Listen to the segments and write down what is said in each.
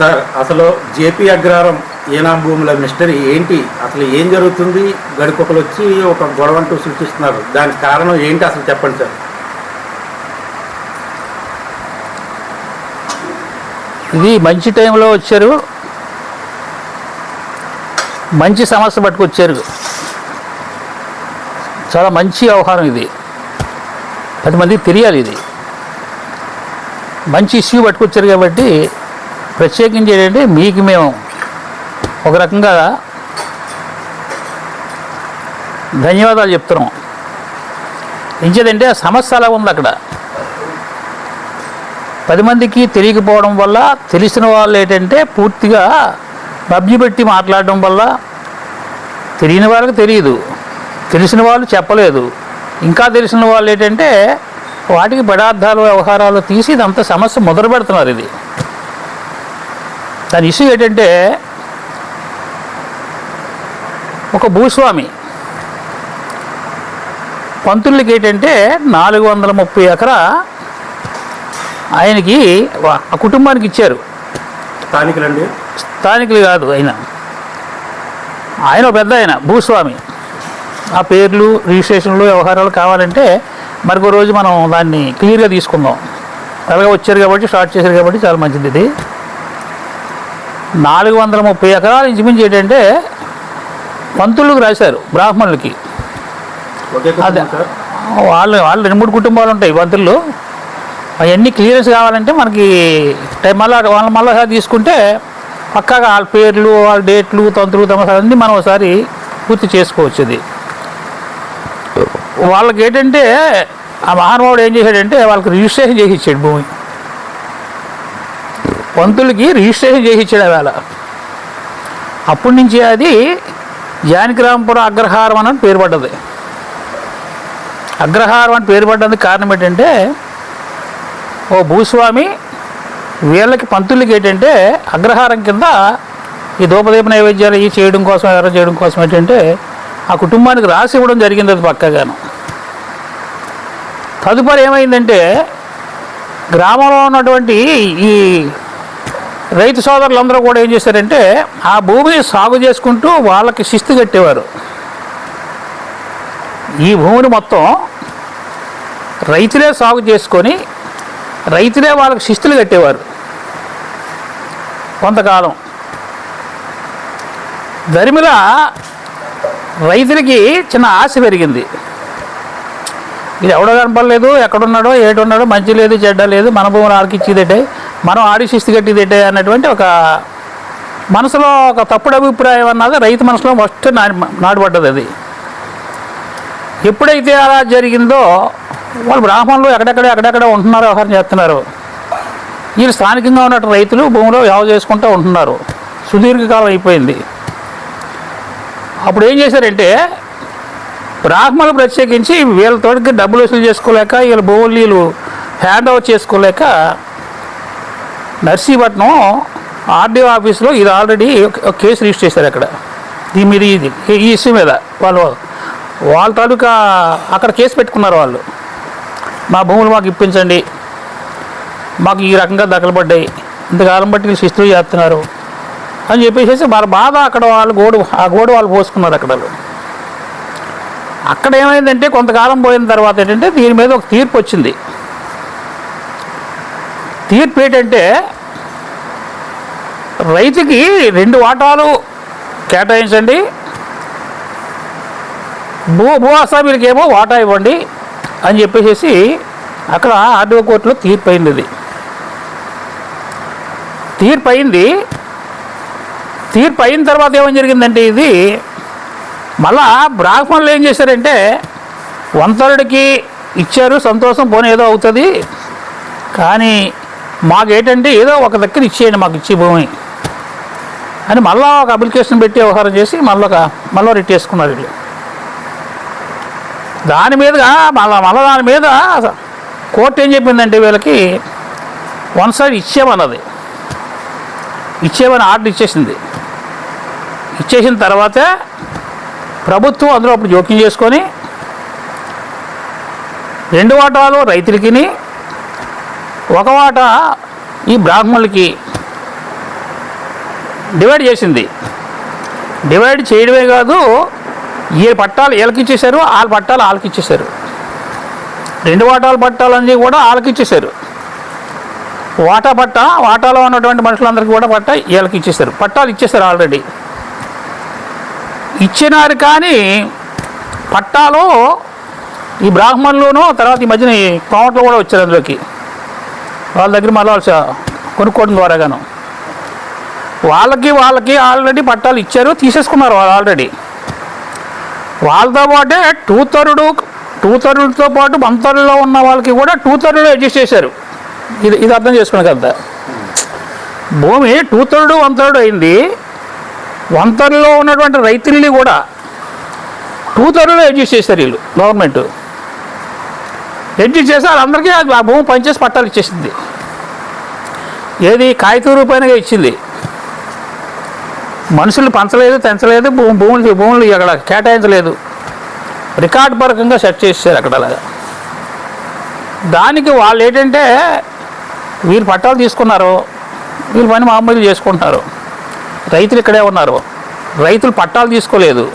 Sir అసలు JP అగ్రహారం ఈనాం భూముల mystery ఏంటి? అసలు ఏం జరుగుతుంది? గడికొకరు వచ్చి ఒక గొడవంటూ సృష్టిస్తున్నారు. దానికి కారణం ఏంటి అసలు చెప్పండి సార్. ఇది మంచి టైంలో వచ్చారు, మంచి సమస్య పట్టుకొచ్చారు. చాలా మంచి వ్యవహారం ఇది, 10 మందికి తెలియాలి. ఇది మంచి ఇష్యూ పట్టుకొచ్చారు కాబట్టి ప్రత్యేకించి ఏంటంటే మీకు మేము ఒక రకంగా ధన్యవాదాలు చెప్తున్నాం. ఇంకేదంటే ఆ సమస్య అలా ఉంది. అక్కడ 10 మందికి తెలియకపోవడం వల్ల తెలిసిన వాళ్ళు ఏంటంటే పూర్తిగా పబ్జి పెట్టి మాట్లాడడం వల్ల తెలియని వాళ్ళకి తెలియదు, తెలిసిన వాళ్ళు చెప్పలేదు. ఇంకా తెలిసిన వాళ్ళు ఏంటంటే వాటికి పదార్థాలు వ్యవహారాలు తీసి ఇదంతా సమస్య మొదలు పెడుతున్నారు. ఇది దాని ఇష్యూ ఏంటంటే ఒక భూస్వామి పంతులకి ఏంటంటే 430 ఎకరా ఆయనకి ఆ కుటుంబానికి ఇచ్చారు. స్థానికులండి? స్థానికులు కాదు, ఆయన పెద్ద ఆయన భూస్వామి. ఆ పేర్లు రిజిస్ట్రేషన్లు వ్యవహారాలు కావాలంటే మరొక రోజు మనం దాన్ని క్లియర్గా తీసుకుందాం. అలాగే వచ్చారు కాబట్టి స్టార్ట్ చేశారు కాబట్టి చాలా మంచిది. ఇది 430 ఎకరాలు ఇంచుమించి ఏంటంటే పంతులకు రాశారు, బ్రాహ్మణులకి. అదే వాళ్ళు 2-3 కుటుంబాలు ఉంటాయి పంతులు. అవన్నీ క్లియరెన్స్ కావాలంటే మనకి టైం మళ్ళీ తీసుకుంటే పక్కాగా వాళ్ళ పేర్లు, వాళ్ళ డేట్లు, తంతులు, అన్నీ మనం ఒకసారి పూర్తి చేసుకోవచ్చు. అది వాళ్ళకి ఏంటంటే ఆ మహానుభావుడు ఏం చేశాడంటే వాళ్ళకి రిజిస్ట్రేషన్ చేసి ఇచ్చాడు. భూమి పంతులకి రిజిస్ట్రేషన్ చేసి ఇచ్చాడు. వేళ అప్పటి నుంచి అది జానకిరాంపురం అగ్రహారం అని పేరు పడ్డది. అగ్రహారం అని పేరు పడ్డానికి కారణం ఏంటంటే ఓ భూస్వామి వీళ్ళకి పంతులకి ఏంటంటే అగ్రహారం కింద ఈ ధూపదీప నైవేద్యాలు ఈ చేయడం కోసం, ఎవరైనా చేయడం కోసం ఏంటంటే ఆ కుటుంబానికి రాసి ఇవ్వడం జరిగింది. అది పక్కగాను. తదుపరి ఏమైందంటే గ్రామంలో ఉన్నటువంటి ఈ రైతు సోదరులందరూ కూడా ఏం చేశారంటే ఆ భూమిని సాగు చేసుకుంటూ వాళ్ళకి శిస్తు కట్టేవారు. ఈ భూమిని మొత్తం రైతులే సాగు చేసుకొని రైతులే వాళ్ళకి శిస్తులు కట్టేవారు. కొంతకాలం దరిమిల రైతులకి చిన్న ఆశ పెరిగింది. ఇది ఎవడో కనపడలేదు, ఎక్కడున్నాడో ఏడున్నాడో, మంచి లేదు చెడ్డ లేదు, మన భూములు ఆడికి ఇచ్చేదేటే, మనం ఆడి శిస్తు కట్టేదేటే అన్నటువంటి ఒక మనసులో ఒక తప్పుడు అభిప్రాయం అన్నది రైతు మనసులో ఫస్ట్ నాటుపడ్డది. అది ఎప్పుడైతే అలా జరిగిందో వాళ్ళు బ్రాహ్మణులు ఎక్కడెక్కడ ఉంటున్నారు, వ్యవహారం చేస్తున్నారు. వీళ్ళు స్థానికంగా ఉన్నట్టు రైతులు భూమిలో వ్యవసాయం చేసుకుంటూ ఉంటున్నారు. సుదీర్ఘకాలం అయిపోయింది. అప్పుడు ఏం చేశారంటే బ్రాహ్మణులు ప్రత్యేకించి వీళ్ళతోటికి డబ్బులు వసూలు చేసుకోలేక, వీళ్ళ భూములు వీళ్ళు హ్యాండ్ ఓవర్ చేసుకోలేక నర్సీపట్నం ఆర్డీఓ ఆఫీస్లో ఇది ఆల్రెడీ ఒక కేసు రిజిస్టర్ చేశారు. అక్కడ దీని మీద ఈ ఇష్యూ మీద వాళ్ళ తాలూకా అక్కడ కేసు పెట్టుకున్నారు. వాళ్ళు మా భూములు మాకు ఇప్పించండి, మాకు ఈ రకంగా దఖలుపడ్డాయి, ఇంతకాలం బట్టి వీళ్ళు శిస్తులు చేస్తున్నారు అని చెప్పేసి వాళ్ళ బాధ అక్కడ వాళ్ళు గోడు వాళ్ళు పోసుకున్నారు. అక్కడ ఏమైందంటే కొంతకాలం పోయిన తర్వాత ఏంటంటే దీని మీద ఒక తీర్పు వచ్చింది. తీర్పు ఏంటంటే రైతుకి 2 వాటాలు కేటాయించండి, భూస్వామిలకేమో వాటా ఇవ్వండి అని చెప్పేసి అక్కడ ఆర్డీఓ కోర్టులో తీర్పు అయింది. అది తీర్పు అయిన తర్వాత ఏమని జరిగిందంటే ఇది మళ్ళా బ్రాహ్మణులు ఏం చేశారంటే వంతరుడికి ఇచ్చారు, సంతోషం పోనీ ఏదో అవుతుంది, కానీ మాకేంటంటే ఏదో ఒక దగ్గర ఇచ్చేయండి మాకు ఇచ్చే భూమి అని మళ్ళీ ఒక అప్లికేషన్ పెట్టి వ్యవహారం చేసి మళ్ళీ రిట్ చేసుకున్నారు. వీళ్ళు దాని మీద మళ్ళీ దాని మీద కోర్టు ఏం చెప్పిందంటే వీళ్ళకి 1 సైడ్ ఇచ్చేమని ఆర్డర్ ఇచ్చేసింది. ఇచ్చేసిన తర్వాతే ప్రభుత్వం అందులో అప్పుడు జోక్యం చేసుకొని 2 వాటాలు రైతులకి, 1 వాటా ఈ బ్రాహ్మణులకి డివైడ్ చేసింది. డివైడ్ చేయడమే కాదు, ఈ పట్టాలు వీళ్ళకి ఇచ్చేశారు, వాళ్ళ పట్టాలు వాళ్ళకి ఇచ్చేశారు. 2 వాటాల పట్టాలన్నీ కూడా వాళ్ళకి ఇచ్చేశారు. వాటాలో ఉన్నటువంటి మనుషులందరికీ కూడా పట్టా వీళ్ళకి ఇచ్చేశారు. పట్టాలు ఇచ్చేశారు ఆల్రెడీ ఇచ్చినారు. కానీ పట్టాలో ఈ బ్రాహ్మణులను తర్వాత ఈ మధ్యన ఈ కోమట్లు కూడా వచ్చారు అందులోకి. వాళ్ళ దగ్గర మళ్ళీ కొనుక్కోవడం ద్వారాగాను వాళ్ళకి ఆల్రెడీ పట్టాలు ఇచ్చారు, తీసేసుకున్నారు వాళ్ళు ఆల్రెడీ. వాళ్ళతో పాటే 2/3తో పాటు 1/3లో ఉన్న వాళ్ళకి కూడా 2/3లో అడ్జస్ట్ చేశారు. ఇది అర్థం చేసుకునే కదా. భూమి 2/3 1/3 అయింది. 1/3లో ఉన్నటువంటి రైతుల్ని కూడా 2/3లో అడ్జస్ట్ చేశారు వీళ్ళు. గవర్నమెంట్ అడ్జస్ట్ చేసి వాళ్ళందరికీ ఆ భూమి పనిచేసి పట్టాలు ఇచ్చేసింది. ఏది కాగితం రూపాయనగా ఇచ్చింది. మనుషులు పంచలేదు, తెంచలేదు, భూములు అక్కడ కేటాయించలేదు. రికార్డు పరకంగా సెట్ చేశారు అక్కడ. అలాగా దానికి వాళ్ళు ఏంటంటే వీళ్ళు పట్టాలు తీసుకున్నారు, వీళ్ళు పని మామూలు చేసుకుంటున్నారు. రైతులు ఇక్కడే ఉన్నారు, రైతులు పట్టాలు తీసుకోలేదు.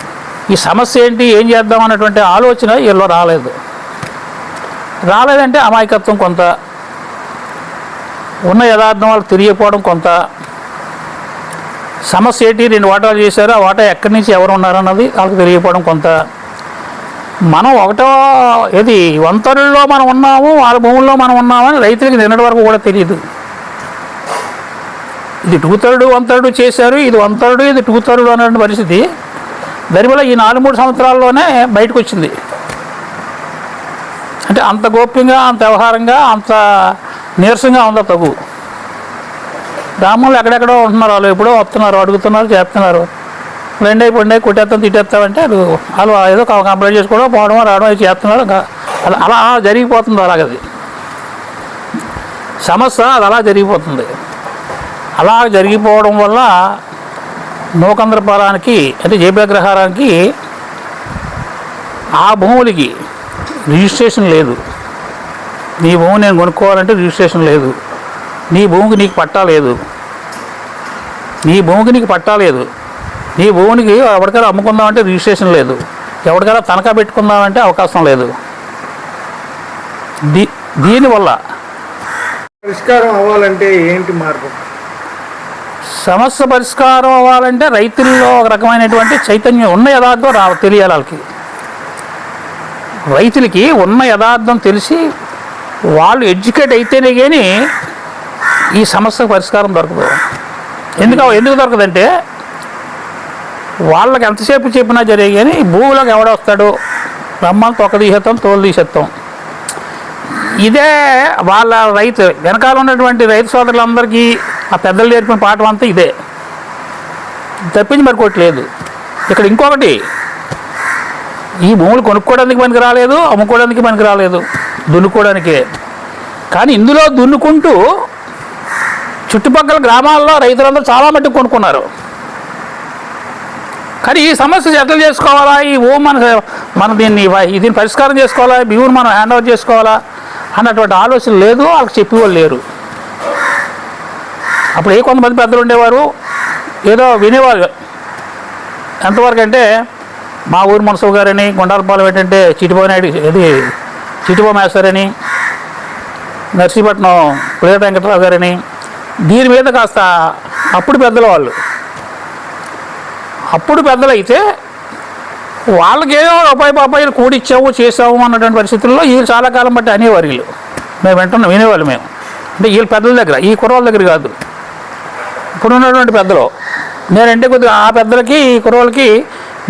ఈ సమస్య ఏంటి, ఏం చేద్దాం అన్నటువంటి ఆలోచన వీళ్ళు రాలేదంటే అమాయకత్వం కొంత, ఉన్న యథార్థం వాళ్ళకి తెలియకపోవడం కొంత. సమస్య ఏంటి, 2 వాటాలు చేశారు, ఆ వాటా ఎక్కడి నుంచి ఎవరు ఉన్నారన్నది వాళ్ళకి తెలియకపోవడం కొంత. మనం ఏది 1/3లో మనం ఉన్నాము, వాళ్ళ భూముల్లో మనం ఉన్నామని రైతులకి నిన్నటి వరకు కూడా తెలియదు. ఇది 2/3 1/3 చేశారు, ఇది 1/3 ఇది 2/3 అనే పరిస్థితి దానివల్ల ఈ 4-3 సంవత్సరాల్లోనే బయటకు వచ్చింది. అంటే అంత గోప్యంగా, అంత వ్యవహారంగా, అంత నీరసంగా ఉందో తగు. గ్రామంలో ఎక్కడెక్కడో ఉంటున్నారు, వాళ్ళు ఎప్పుడో వస్తున్నారు, అడుగుతున్నారు, చేస్తున్నారు. పొండే కొట్టేస్తాం తిట్టేస్తామంటే వాళ్ళు ఏదో కంప్లైంట్ చేసుకోవడం, పోవడం, రావడం అది చేస్తున్నారు. అలా జరిగిపోతుంది. అలాగది సమస్య అది అలా జరిగిపోతుంది. అలా జరిగిపోవడం వల్ల నూకంద్రపాలానికి అంటే జయప్రగ్రహారానికి ఆ భూములకి రిజిస్ట్రేషన్ లేదు. నీ భూమి నేను కొనుక్కోవాలంటే రిజిస్ట్రేషన్ లేదు. నీ భూమికి నీకు పట్టా లేదు. నీ భూమికి ఎవరికైనా అమ్ముకుందామంటే రిజిస్ట్రేషన్ లేదు. ఎవరికైనా తనఖా పెట్టుకుందామంటే అవకాశం లేదు. దీనివల్ల పరిష్కారం అవ్వాలంటే ఏంటి మార్గం? సమస్య పరిష్కారం అవ్వాలంటే రైతుల్లో ఒక రకమైనటువంటి చైతన్యం, ఉన్న యథార్థం తెలియాలి వాళ్ళకి. రైతులకి ఉన్న యథార్థం తెలిసి వాళ్ళు ఎడ్యుకేట్ అయితేనే కానీ ఈ సమస్యకు పరిష్కారం దొరకదు. ఎందుకు దొరకదంటే వాళ్ళకి ఎంతసేపు చెప్పినా జరిగే కానీ భూమిలోకి ఎవడొస్తాడు, రమ్మని తొక్క తీసేస్తాం, తోలు తీసేస్తాం. ఇదే వాళ్ళ వెనకాల ఉన్నటువంటి రైతు సోదరులందరికీ ఆ పెద్దలు నేర్పిన పాఠం అంతా ఇదే, తప్పించి మరికోట్లేదు. ఇక్కడ ఇంకొకటి, ఈ భూములు కొనుక్కోవడానికి పనికి రాలేదు, అమ్ముకోవడానికి పనికి రాలేదు, దున్నుకోవడానికే. కానీ ఇందులో దున్నుకుంటూ చుట్టుపక్కల గ్రామాల్లో రైతులందరూ చాలా మట్టుకు కొనుక్కున్నారు. కానీ ఈ సమస్య సెటిల్ చేసుకోవాలా, ఈ భూమి మన దీన్ని పరిష్కారం చేసుకోవాలా, భూమిని మనం హ్యాండ్ ఓవర్ చేసుకోవాలా అన్నటువంటి ఆలోచన లేదు, వాళ్ళకి చెప్పేవాళ్ళు లేరు. అప్పుడు కొంతమంది పెద్దలు ఉండేవారు, ఏదో వినేవారు. ఎంతవరకు అంటే మా ఊరు మున్సబ్ గారని, గుండాలపాలెం ఏంటంటే చిటిబో మేస్టర్ అని, నర్సీపట్నం ప్రేట వెంకటరావు గారని, దీని మీద కాస్త అప్పుడు పెద్దలు వాళ్ళు. అప్పుడు పెద్దలైతే వాళ్ళకేదో రూపాయలు కూడిచ్చాము చేసాము అన్నటువంటి పరిస్థితుల్లో వీళ్ళు చాలా కాలం బట్టి అనేవారు. మేము వినేవాళ్ళు మేము. అంటే వీళ్ళు పెద్దల దగ్గర, ఈ కుర్రోళ్ళ దగ్గర కాదు, ఇప్పుడు ఉన్నటువంటి పెద్దలు. నేనంటే కొద్దిగా ఆ పెద్దలకి ఈ కుర్రోళ్ళకి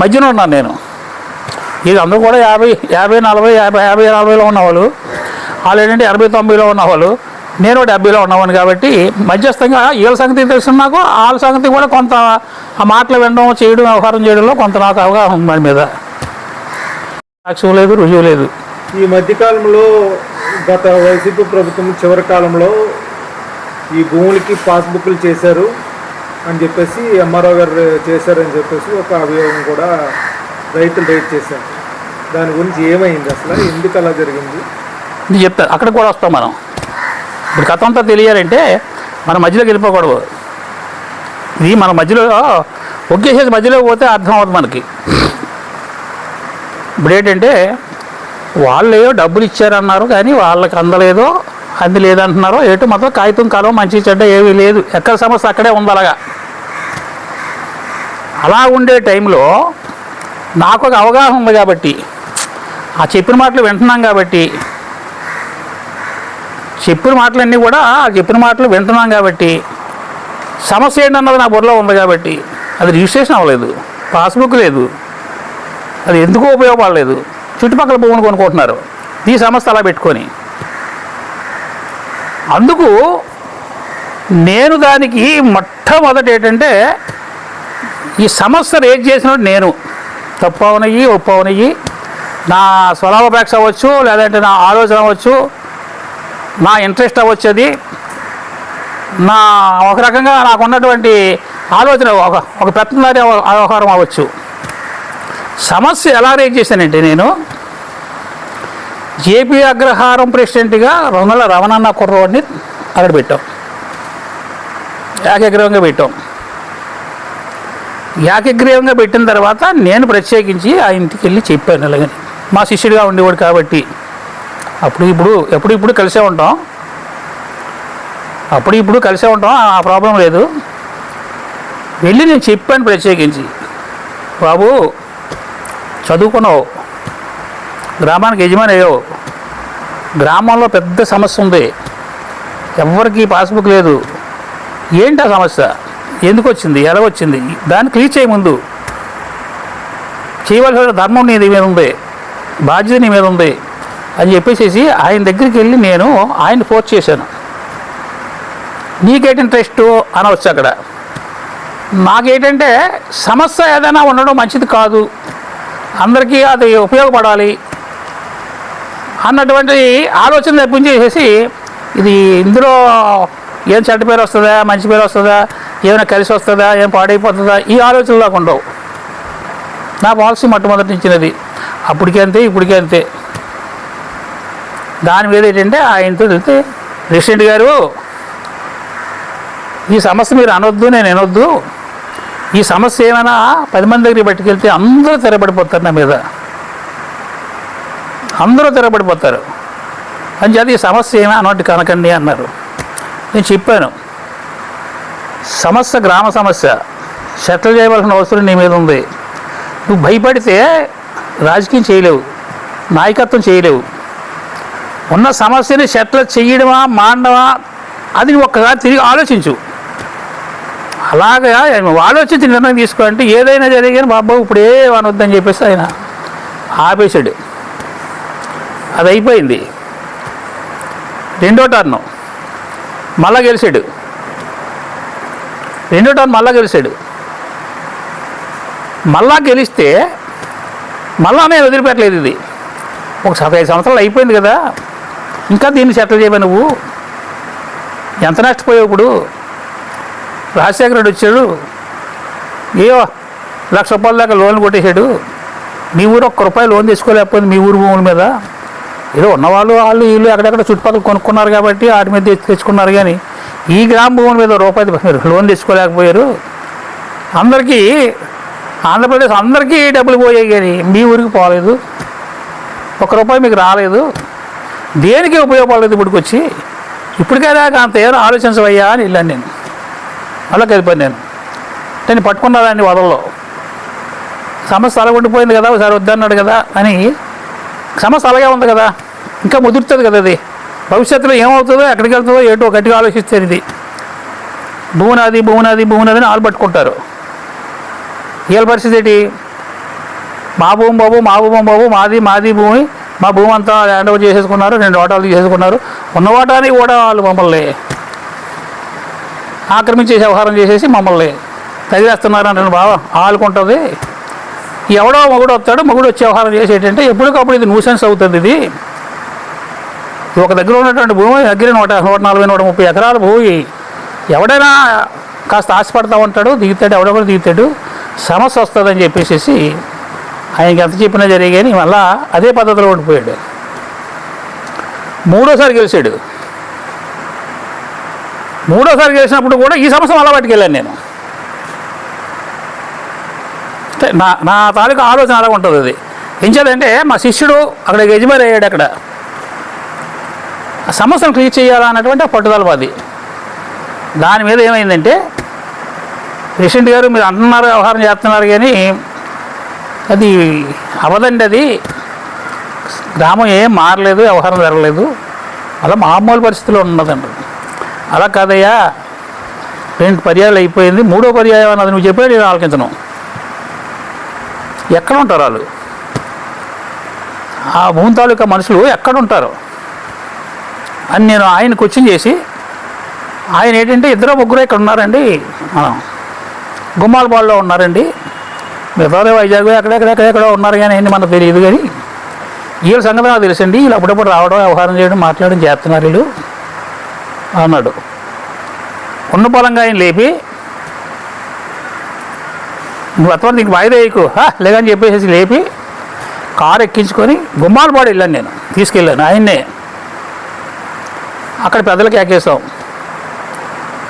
మధ్యన ఉన్నాను నేను. ఇది అందరూ కూడా 50 40లో ఉన్నవాళ్ళు, వాళ్ళు ఏంటంటే 80 90లో ఉన్నవాళ్ళు, నేను 70లో ఉన్నవాడిని. కాబట్టి మధ్యస్థంగా వీళ్ళ సంగతి తెలుసు నాకు, వాళ్ళ సంగతి కూడా కొంత ఆ మాటలు వినడం, చేయడం, వ్యవహారం చేయడంలో కొంత నాకు అవగాహన ఉంది. దాని మీద సాక్ష్యం లేదు, రుజువు లేదు. ఈ మధ్యకాలంలో గత వైసీపీ ప్రభుత్వం చివరి కాలంలో ఈ భూములకి పాస్బుక్లు చేశారు అని చెప్పేసి ఎంఆర్ఓ గారు చేశారని చెప్పేసి ఒక అభియోగం కూడా రైతులు రైట్ చేశారు. దాని గురించి ఏమైంది, అసలు ఎందుకు అలా జరిగింది ఇది చెప్తారు. అక్కడ కూడా వస్తాం మనం. ఇప్పుడు కథ అంతా తెలియాలంటే మన మధ్యలోకి వెళ్ళిపోకూడదు. ఇది మన మధ్యలో ఒకేసేసి మధ్యలో పోతే అర్థం అవుతుంది మనకి. ఇప్పుడు ఏంటంటే వాళ్ళు డబ్బులు ఇచ్చారన్నారు కానీ వాళ్ళకి అందలేదో అంది లేదంటున్నారో ఏటో మొత్తం కాగితం కాలం మంచి చెడ్డ ఏమీ లేదు, ఎక్కడ సమస్య అక్కడే ఉంది. అలా ఉండే టైంలో నాకు ఒక అవగాహన ఉంది కాబట్టి, ఆ చెప్పిన మాటలు వింటున్నాం కాబట్టి, చెప్పిన మాటలన్నీ కూడా చెప్పిన మాటలు వింటున్నాం కాబట్టి, సమస్య ఏంటన్నది నా బుర్రలో ఉంది కాబట్టి, అది రిజిస్ట్రేషన్ అవ్వలేదు, పాస్బుక్ లేదు, అది ఎందుకు ఉపయోగపడలేదు, చుట్టుపక్కల భూమిని కొనుక్కుంటున్నారు ఈ సమస్య అలా పెట్టుకొని. అందుకు నేను దానికి మొట్టమొదటి ఏంటంటే ఈ సమస్య రేజ్ చేసినప్పుడు నేను తప్పు అవనయ్యి ఒప్పు అవనయ్యి, నా స్వలాభాపేక్ష అవ్వచ్చు, లేదంటే నా ఆలోచన అవ్వచ్చు, నా ఇంట్రెస్ట్ అవ్వచ్చు, అది నా ఒక రకంగా నాకు ఉన్నటువంటి ఆలోచన ఒక పెత్తనారి వ్యవహారం అవ్వచ్చు. సమస్య ఎలా రేజ్ చేశానంటే నేను జేపీ అగ్రహారం ప్రెసిడెంట్గా రొంగల రమణన్న కుర్రోడిని అక్కడ పెట్టాం, ఏకగ్రీవంగా పెట్టాం. ఏకగ్రీవంగా పెట్టిన తర్వాత నేను ప్రత్యేకించి ఆ ఇంటికి వెళ్ళి చెప్పాను అలాగని, మా శిష్యుడిగా ఉండేవాడు కాబట్టి. ఇప్పుడు కలిసే ఉంటాం, ఇప్పుడు కలిసే ఉంటాం, ఆ ప్రాబ్లం లేదు. వెళ్ళి నేను చెప్పాను ప్రత్యేకించి, బాబు చదువుకున్నావు, గ్రామానికి యజమాని అయ్యావు, గ్రామంలో పెద్ద సమస్య ఉంది, ఎవరికి పాస్బుక్ లేదు, ఏంటి ఆ సమస్య, ఎందుకు వచ్చింది, ఎలా వచ్చింది, దాన్ని క్లియర్ చేయ ముందు చేయవలసిన ధర్మం నీ మీద ఉంది, బాధ్యత నీ మీద ఉంది అని చెప్పేసి ఆయన దగ్గరికి వెళ్ళి నేను ఆయన ఫోర్స్ చేశాను. నీకేంటి ఇంట్రెస్ట్ అనవచ్చు అక్కడ. నాకేంటంటే సమస్య ఏదైనా ఉండడం మంచిది కాదు, అందరికీ అది ఉపయోగపడాలి అన్నటువంటి ఆలోచన తెప్పించేసేసి, ఇది ఇందులో ఏం చెడ్డ పేరు వస్తుందా, మంచి పేరు వస్తుందా, ఏమైనా కలిసి వస్తుందా, ఏం పాడైపోతుందా, ఈ ఆలోచనలు ఉండవు. నా పాలసీ మొట్టమొదటి ఇచ్చినది, అప్పటికే అంతే ఇప్పటికే అంతే. దాని మీద ఏంటంటే ఆయనతో వెళ్తే, ప్రెసిడెంట్ గారు ఈ సమస్య మీరు అనొద్దు, నేను వినొద్దు, ఈ సమస్య ఏమైనా 10 మంది దగ్గరికి పట్టుకెళ్తే అందరూ తిరగబడిపోతారు నా మీద, అందరూ తిరగబడిపోతారు అని చెప్పి ఈ సమస్య ఏమైనా అనొద్దు కనకండి అన్నారు. నేను చెప్పాను, సమస్య గ్రామ సమస్య, సెటిల్ చేయవలసిన అవసరం నీ మీద ఉంది, నువ్వు భయపడితే రాజకీయం చేయలేవు, నాయకత్వం చేయలేవు, ఉన్న సమస్యని సెటిల్ చేయడమా మాండమా అది నువ్వు ఒక్కసారి తిరిగి ఆలోచించు, అలాగా ఆలోచించి నిర్ణయం తీసుకోవాలంటే ఏదైనా జరిగాను బాబు ఇప్పుడే అనొద్దని చెప్పేసి ఆయన ఆపేశాడు. అది అయిపోయింది. రెండో టర్ను మళ్ళా గెలిచాడు, మళ్ళా గెలిస్తే మళ్ళా నేను వదిలిపెట్టలేదు. ఇది ఒక 5 సంవత్సరాలు అయిపోయింది కదా, ఇంకా దీన్ని సెటిల్ చేయమని నువ్వు ఎంత నష్టపోయావు. ఇప్పుడు రాజశేఖర రెడ్డి వచ్చాడు, ఏవో ₹1,00,000 దాకా లోన్ కొట్టేశాడు, మీ ఊరు ₹1 లోన్ తెచ్చుకోలేకపోయింది మీ ఊరు భూముల మీద, ఏదో ఉన్నవాళ్ళు వీళ్ళు ఎక్కడెక్కడ చుట్టుపక్కల కొనుక్కున్నారు కాబట్టి వాటి మీద తెచ్చుకున్నారు, కానీ ఈ గ్రామ భూముల మీద ₹1 లోన్ తెచ్చుకోలేకపోయారు. అందరికీ ఆంధ్రప్రదేశ్ అందరికీ డబ్బులు పోయాయి కానీ మీ ఊరికి పోలేదు, ₹1 మీకు రాలేదు, దేనికి ఉపయోగపడలేదు. ఇప్పటికొచ్చి ఇప్పటికైనా అంత ఏదో ఆలోచించవయ్యా అని వెళ్ళాను నేను. అలా కలిపాను నేను పట్టుకున్నదాన్ని వదల్లో, సమస్య అలా ఉండిపోయింది కదా, ఒకసారి వద్దన్నాడు కదా అని, సమస్య అలాగే ఉంది కదా, ఇంకా ముదురుతుంది కదా, అది భవిష్యత్తులో ఏమవుతుందో ఎక్కడికి వెళ్తుందో ఏటో గట్టిగా ఆలోచిస్తారు. ఇది భూనాది అని ఆలు పట్టుకుంటారు. వీళ్ళ పరిస్థితి ఏంటి, మా భూమి బాబు మాది భూమి, మా భూమి అంతా హ్యాండ్ ఓవర్ చేసేసుకున్నారు, 2 వాటాలు చేసుకున్నారు, ఉన్న వాటాన్ని కూడా వాళ్ళు మమ్మల్ని ఆక్రమించేసి వ్యవహారం చేసేసి మమ్మల్ని తగిలేస్తున్నారు అంటే బాగా ఆలుకుంటుంది. ఎవడో మగుడు వస్తాడు, మగుడు వచ్చి వ్యవహారం చేసేటంటే ఎప్పటికప్పుడు ఇది న్యూసెన్స్ అవుతుంది. ఇది ఒక దగ్గర ఉన్నటువంటి భూమి దగ్గర 140-130 ఎకరాల భూమి, ఎవడైనా కాస్త ఆశపడతా ఉంటాడు, దిగుతాడు, ఎవడొకడు దిగుతాడు, సమస్య వస్తుందని చెప్పేసి ఆయనకి ఎంత చెప్పినా జరిగాని మళ్ళా అదే పద్ధతిలో ఓడిపోయాడు. 3ఓసారి గెలిచాడు. 3ఓసారి గెలిచినప్పుడు కూడా ఈ సమస్య మళ్ళా పట్టుకెళ్ళాను నేను. అంటే నా తాలూకు ఆలోచన అలా ఉంటుంది. అది ఏం చేయాలంటే మా శిష్యుడు అక్కడ యజమాని అయ్యాడు. అక్కడ ఆ సమస్యను క్లియర్ చేయాలన్నటువంటి పట్టుదల మాది. దాని మీద ఏమైందంటే ప్రెసిడెంట్ గారు మీరు అంటున్నారు వ్యవహారం చేస్తున్నారు కానీ అది అవదండి, అది గ్రామం ఏం మారలేదు, వ్యవహారం జరగలేదు, అలా మామూలు పరిస్థితిలో ఉన్నదండి. అలా కాదయ్యా, 2 పర్యాయాలు అయిపోయింది, 3వ పర్యాయం అన్నది నువ్వు చెప్పాడు నేను ఆలకించను. ఎక్కడ ఉంటారు వాళ్ళు? ఆ భూమి తాలూకా మనుషులు ఎక్కడ ఉంటారు అని నేను ఆయన క్వశ్చన్ చేసి, ఆయన ఏంటంటే 2-3 ఇక్కడ ఉన్నారండి, గుమ్మాలపాడులో ఉన్నారండి, మిగతా వైజాగ్ ఎక్కడెక్కడెక్కడో ఉన్నారు కానీ ఏంటి మనకు తెలియదు, కానీ వీళ్ళ సంగతి నాకు తెలుసండి, వీళ్ళు అప్పుడప్పుడు రావడం వ్యవహారం చేయడం మాట్లాడడం చేస్తున్నారు వీళ్ళు అన్నాడు. ఉన్న పొలంగా ఆయన లేపి నువ్వు అతను నీకు వాయిదా వేయకు లేదని చెప్పేసి లేపి కారు ఎక్కించుకొని గుమ్మాలపాడు వెళ్ళాను, నేను తీసుకెళ్ళాను ఆయన్నే. అక్కడ పెద్దలకి ఎక్కేసాం,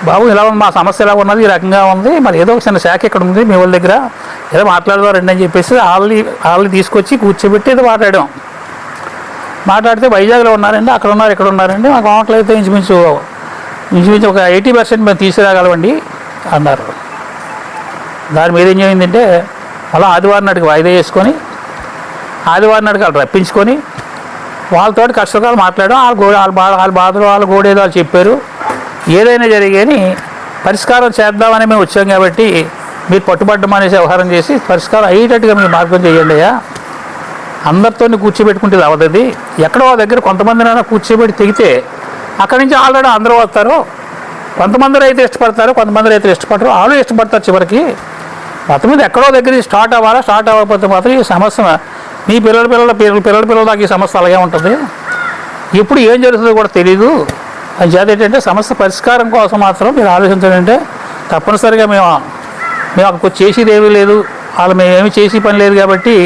బాబు ఇలా ఉంది, మా సమస్య ఎలా ఉన్నది, ఈ రకంగా ఉంది, మరి ఏదో ఒక చిన్న శాఖ ఇక్కడ ఉంది మీ వాళ్ళ దగ్గర, ఏదో మాట్లాడదారండి అని చెప్పేసి వాళ్ళని తీసుకొచ్చి కూర్చోబెట్టి ఏదో మాట్లాడితే వైజాగ్లో ఉన్నారండి, అక్కడ ఉన్నారు ఇక్కడ ఉన్నారండి, మా అకౌంట్లో అయితే ఇంచుమించు ఒక 80% మేము తీసుకురాగలమండి అన్నారు. దాని మీద ఏం చేయిందంటే అలా ఆదివారం నాటికి వాయిదా చేసుకొని ఆదివారం నాటికి వాళ్ళు రప్పించుకొని వాళ్ళతో కష్టకాలు మాట్లాడడం, వాళ్ళ బాధలు వాళ్ళ గోడేదో వాళ్ళు చెప్పారు. ఏదైనా జరిగేని పరిష్కారం చేద్దామని మేము వచ్చాం కాబట్టి మీరు పట్టుబడ్డం అనేసి వ్యవహారం చేసి పరిష్కారం అయ్యేటట్టుగా మీరు మార్గం చేయండి అయ్యా, అందరితో కూర్చోబెట్టుకుంటే అవదది, ఎక్కడో దగ్గర కొంతమందినైనా కూర్చోబెట్టి తెగితే అక్కడి నుంచి ఆల్రెడీ అందరూ వస్తారు. కొంతమంది అయితే ఇష్టపడతారు, కొంతమంది అయితే ఇష్టపడరు, వాళ్ళు ఇష్టపడతారు. చివరికి మొత్తం మీద ఎక్కడో దగ్గర స్టార్ట్ అవ్వాలా, స్టార్ట్ అవ్వకపోతే మాత్రం ఈ సమస్య మీ పిల్లల దాకా ఈ సమస్య అలాగే ఉంటుంది, ఎప్పుడు ఏం జరుగుతుందో కూడా తెలీదు. అని చేత ఏంటంటే సమస్య పరిష్కారం కోసం మాత్రం మీరు ఆలోచించాలంటే తప్పనిసరిగా మేము అక్కడ చేసేది ఏమీ లేదు, వాళ్ళు మేము ఏమి చేసి పని లేదు కాబట్టి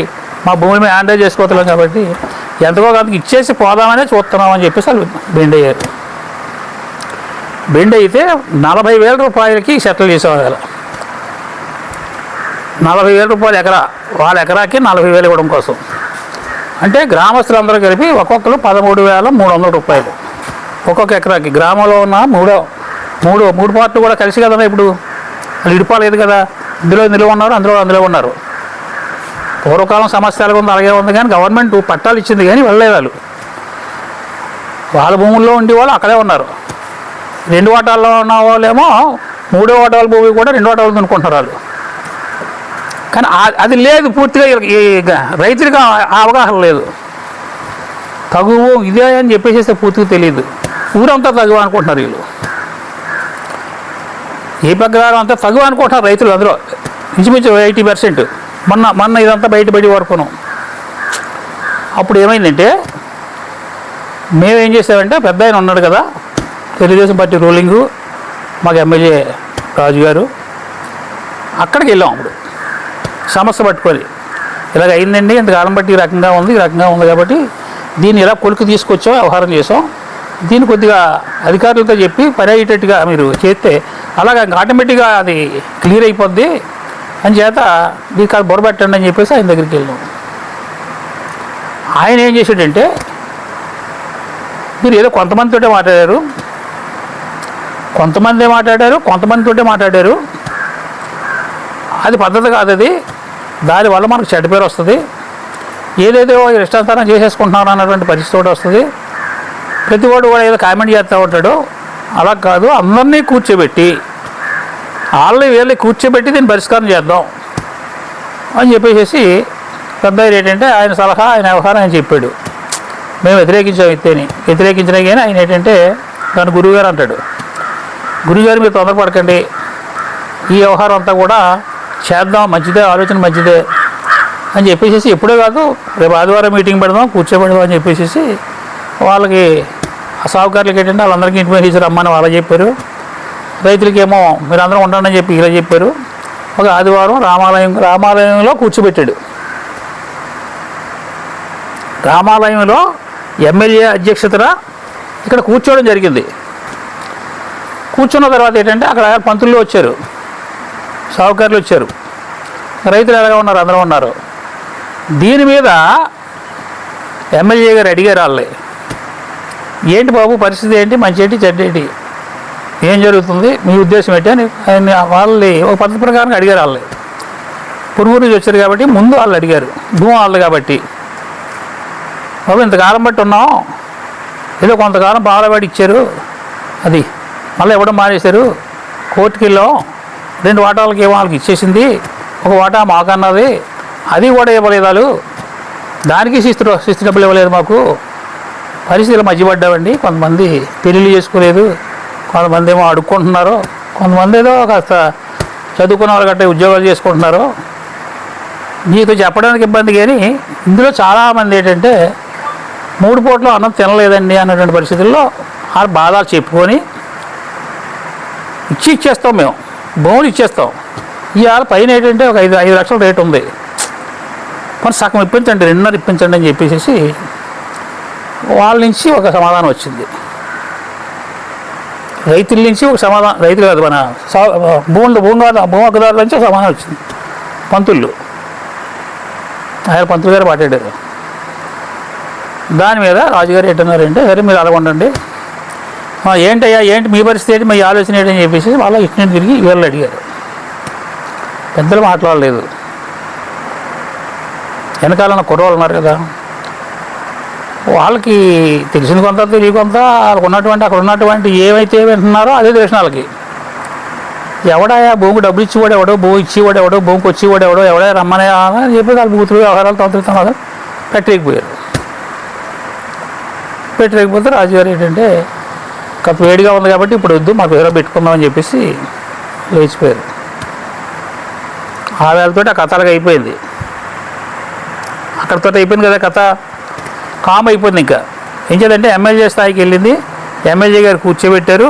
మా భూమిని మేము హ్యాండిల్ చేసుకోవట్లేం కాబట్టి ఎంతకో అంతకు ఇచ్చేసి పోదామనే చూస్తున్నామని చెప్పేసి వాళ్ళు బెండ్ అయ్యారు. బెండ్ అయితే 40,000 రూపాయలకి సెటిల్ చేసేవాళ్ళు. 40,000 రూపాయలు ఎకరా, వాళ్ళ ఎకరాకి 40,000 ఇవ్వడం కోసం. అంటే గ్రామస్తులందరూ కలిపి ఒక్కొక్కరు 13,300 రూపాయలు ఒక్కొక్క ఎకరాకి. గ్రామంలో ఉన్న మూడు పార్ట్లు కూడా కలిసి కదా, ఇప్పుడు వాళ్ళు ఇడిపోలేదు కదా, ఇందులో ఉన్నారు, అందులో ఉన్నారు. పూర్వకాలం సమస్య ఎలాగ ఉంది అలాగే ఉంది, కానీ గవర్నమెంట్ పట్టాలు ఇచ్చింది కానీ వెళ్ళలేదు వాళ్ళు. వాళ్ళ భూముల్లో ఉండే వాళ్ళు అక్కడే ఉన్నారు. 2 వాటాల్లో ఉన్న వాళ్ళేమో 3వ వాటాల భూమి కూడా 2 వాటాలు అనుకుంటున్నారు వాళ్ళు. కానీ అది లేదు, పూర్తిగా రైతులకు అవగాహన లేదు. తగువు ఇదే అని చెప్పేసి పూర్తిగా తెలియదు, ఊరంతా తగువ అనుకుంటున్నారు వీళ్ళు. ఏ ప్రకారం అంతా తగువ అనుకుంటున్నారు రైతులు, అందులో ఇంచుమించు 80%. మొన్న ఇదంతా బయట వరకును. అప్పుడు ఏమైందంటే మేమేం చేసామంటే పెద్ద ఆయన ఉన్నాడు కదా, తెలుగుదేశం పార్టీ రూలింగు, మాకు ఎమ్మెల్యే రాజు గారు, అక్కడికి వెళ్ళాం. అప్పుడు సమస్య పట్టుకొని ఇలాగ అయిందండి, ఇంతకాలం బట్టి ఈ రకంగా ఉంది కాబట్టి దీన్ని ఇలా కొలికి తీసుకొచ్చాం, వ్యవహారం చేసాం, దీన్ని కొద్దిగా అధికారులతో చెప్పి పని అయ్యేటట్టుగా మీరు చేస్తే అలాగ ఆటోమేటిక్గా అది క్లియర్ అయిపోద్ది అని చేత దీనికి అది బొరబెట్టండి అని చెప్పేసి ఆయన దగ్గరికి వెళ్ళాం. ఆయన ఏం చేశాడంటే మీరు ఏదో కొంతమందితోటే మాట్లాడారు, కొంతమందితోటే మాట్లాడారు, అది పద్ధతి కాదు, అది దానివల్ల మనకు చెడ్డ పేరు వస్తుంది, ఏదైతే ఇష్టాంతరం చేసేసుకుంటున్నాను అన్నటువంటి పరిస్థితి కూడా వస్తుంది, ప్రతివాడు కూడా ఏదో కామెంట్ చేస్తూ ఉంటాడు. అలా కాదు, అందరినీ కూర్చోబెట్టి వీళ్ళని కూర్చోబెట్టి దీన్ని పరిష్కారం చేద్దాం అని చెప్పేసి పెద్ద ఏంటంటే ఆయన సలహా, ఆయన వ్యవహారం ఆయన చెప్పాడు. మేము వ్యతిరేకించినా కానీ ఆయన ఏంటంటే దాని గురువుగారు అంటాడు, గురువుగారు మీరు తొందరపడకండి, ఈ వ్యవహారం అంతా కూడా చేద్దాం, మంచిదే, ఆలోచన మంచిదే అని చెప్పేసి ఎప్పుడే కాదు రేపు ఆదివారం మీటింగ్ పెడదాం, కూర్చోబెడదాం అని చెప్పేసి వాళ్ళకి ఆ సాగుకారులకి ఏంటంటే వాళ్ళందరికీ ఇంటిమేషన్ రమ్మని వాళ్ళకి చెప్పారు. రైతులకేమో మీరు అందరూ ఉండండి అని చెప్పి ఇలా చెప్పారు. ఒక ఆదివారం రామాలయంలో కూర్చోబెట్టాడు. రామాలయంలో ఎమ్మెల్యే అధ్యక్షతన ఇక్కడ కూర్చోవడం జరిగింది. కూర్చున్న తర్వాత ఏంటంటే అక్కడ పంతులు వచ్చారు, సాగుకారులు వచ్చారు. రైతులు ఎలాగా ఉన్నారు, అందరూ ఉన్నారు. దీని మీద ఎమ్మెల్యే గారు అడిగారు వాళ్ళే, ఏంటి బాబు పరిస్థితి ఏంటి, మంచి ఏంటి చెడ్డ ఏంటి, ఏం జరుగుతుంది, మీ ఉద్దేశం ఏంటి అని ఆయన వాళ్ళని ఒక పద్ధతి ప్రకారం అడిగారు. వాళ్ళే పురుగురు నుంచి వచ్చారు కాబట్టి ముందు వాళ్ళు అడిగారు, భూమి వాళ్ళు కాబట్టి, బాబు ఇంతకాలం బట్టి ఉన్నాం, ఏదో కొంతకాలం బాలవాడి ఇచ్చారు, అది మళ్ళీ ఇవ్వడం మానేశారు, కోర్టుకి వెళ్ళాం, 2 వాటాలకి ఏమో వాళ్ళకి ఇచ్చేసింది, 1 వాటా మాకన్నది, అది కూడా ఇవ్వలేదు వాళ్ళు, దానికి శిస్తు డబ్బులు ఇవ్వలేదు మాకు, పరిస్థితులు మధ్యపడ్డామండి, కొంతమంది పెళ్ళిళ్ళు చేసుకోలేదు, కొంతమంది ఏమో అడుక్కుంటున్నారు, కొంతమంది ఏదో కాస్త చదువుకున్న వాళ్ళు గట్రా ఉద్యోగాలు చేసుకుంటున్నారు, నీకు చెప్పడానికి ఇబ్బంది. కానీ ఇందులో చాలామంది ఏంటంటే 3 పూటలు అన్నం తినలేదండి అన్నటువంటి పరిస్థితుల్లో ఆ బాధలు చెప్పుకొని ఇచ్చేస్తాం, మేము భూములు ఇచ్చేస్తాం. ఇవాళ పైన ఏంటంటే ఒక 5 లక్షల రేటు ఉంది, మరి సగం ఇప్పించండి, 2.5 ఇప్పించండి అని చెప్పేసి వాళ్ళ నుంచి ఒక సమాధానం వచ్చింది. రైతుల నుంచి ఒక సమాధానం, రైతులు కాదు మన భూమి హక్కుదారుల నుంచి ఒక సమాధానం వచ్చింది. పంతులు ఆయన పంతులు గారు మాట్లాడారు. దాని మీద రాజుగారు ఏంటన్నారంటే, సరే మీరు అలా ఉండండి, ఏంటయ్యా ఏంటి మీ పరిస్థితి ఏంటి, మీ ఆలోచన ఏంటని చెప్పేసి వాళ్ళ ఇచ్చిన తిరిగి వీళ్ళు అడిగారు. పెద్దలు మాట్లాడలేదు, వెనకాలన్న కుర్రోళ్ళు ఉన్నారు కదా, వాళ్ళకి తెలిసిన కొంత తెలియ కొంత వాళ్ళకు ఉన్నటువంటి అక్కడ ఉన్నటువంటి ఏమైతే వింటున్నారో అదే తెలిసిన వాళ్ళకి. ఎవడాయా భూమికి డబ్బులు ఇచ్చేవాడు ఎవడో, భూమి ఇచ్చేవాడు ఎవడో, భూమికి వచ్చేవాడు ఎవడో, ఎవడా రమ్మనే అని చెప్పి వాళ్ళు బూతులు వ్యవహారాలు తొందరగా పెట్టలేకపోతే రాజుగారు ఏంటంటే కొంత వేడిగా ఉంది కాబట్టి ఇప్పుడు వద్దు, మాకు వేరే పెట్టుకుందామని చెప్పేసి లేచిపోయారు. ఆ వేళతో ఆ కథ అలాగ అయిపోయింది, అక్కడితో అయిపోయింది కదా కథ, కామ్ అయిపోయింది. ఇంకా ఏం చేయాలంటే ఎమ్మెల్యే స్థాయికి వెళ్ళింది, ఎమ్మెల్యే గారు కూర్చోబెట్టారు,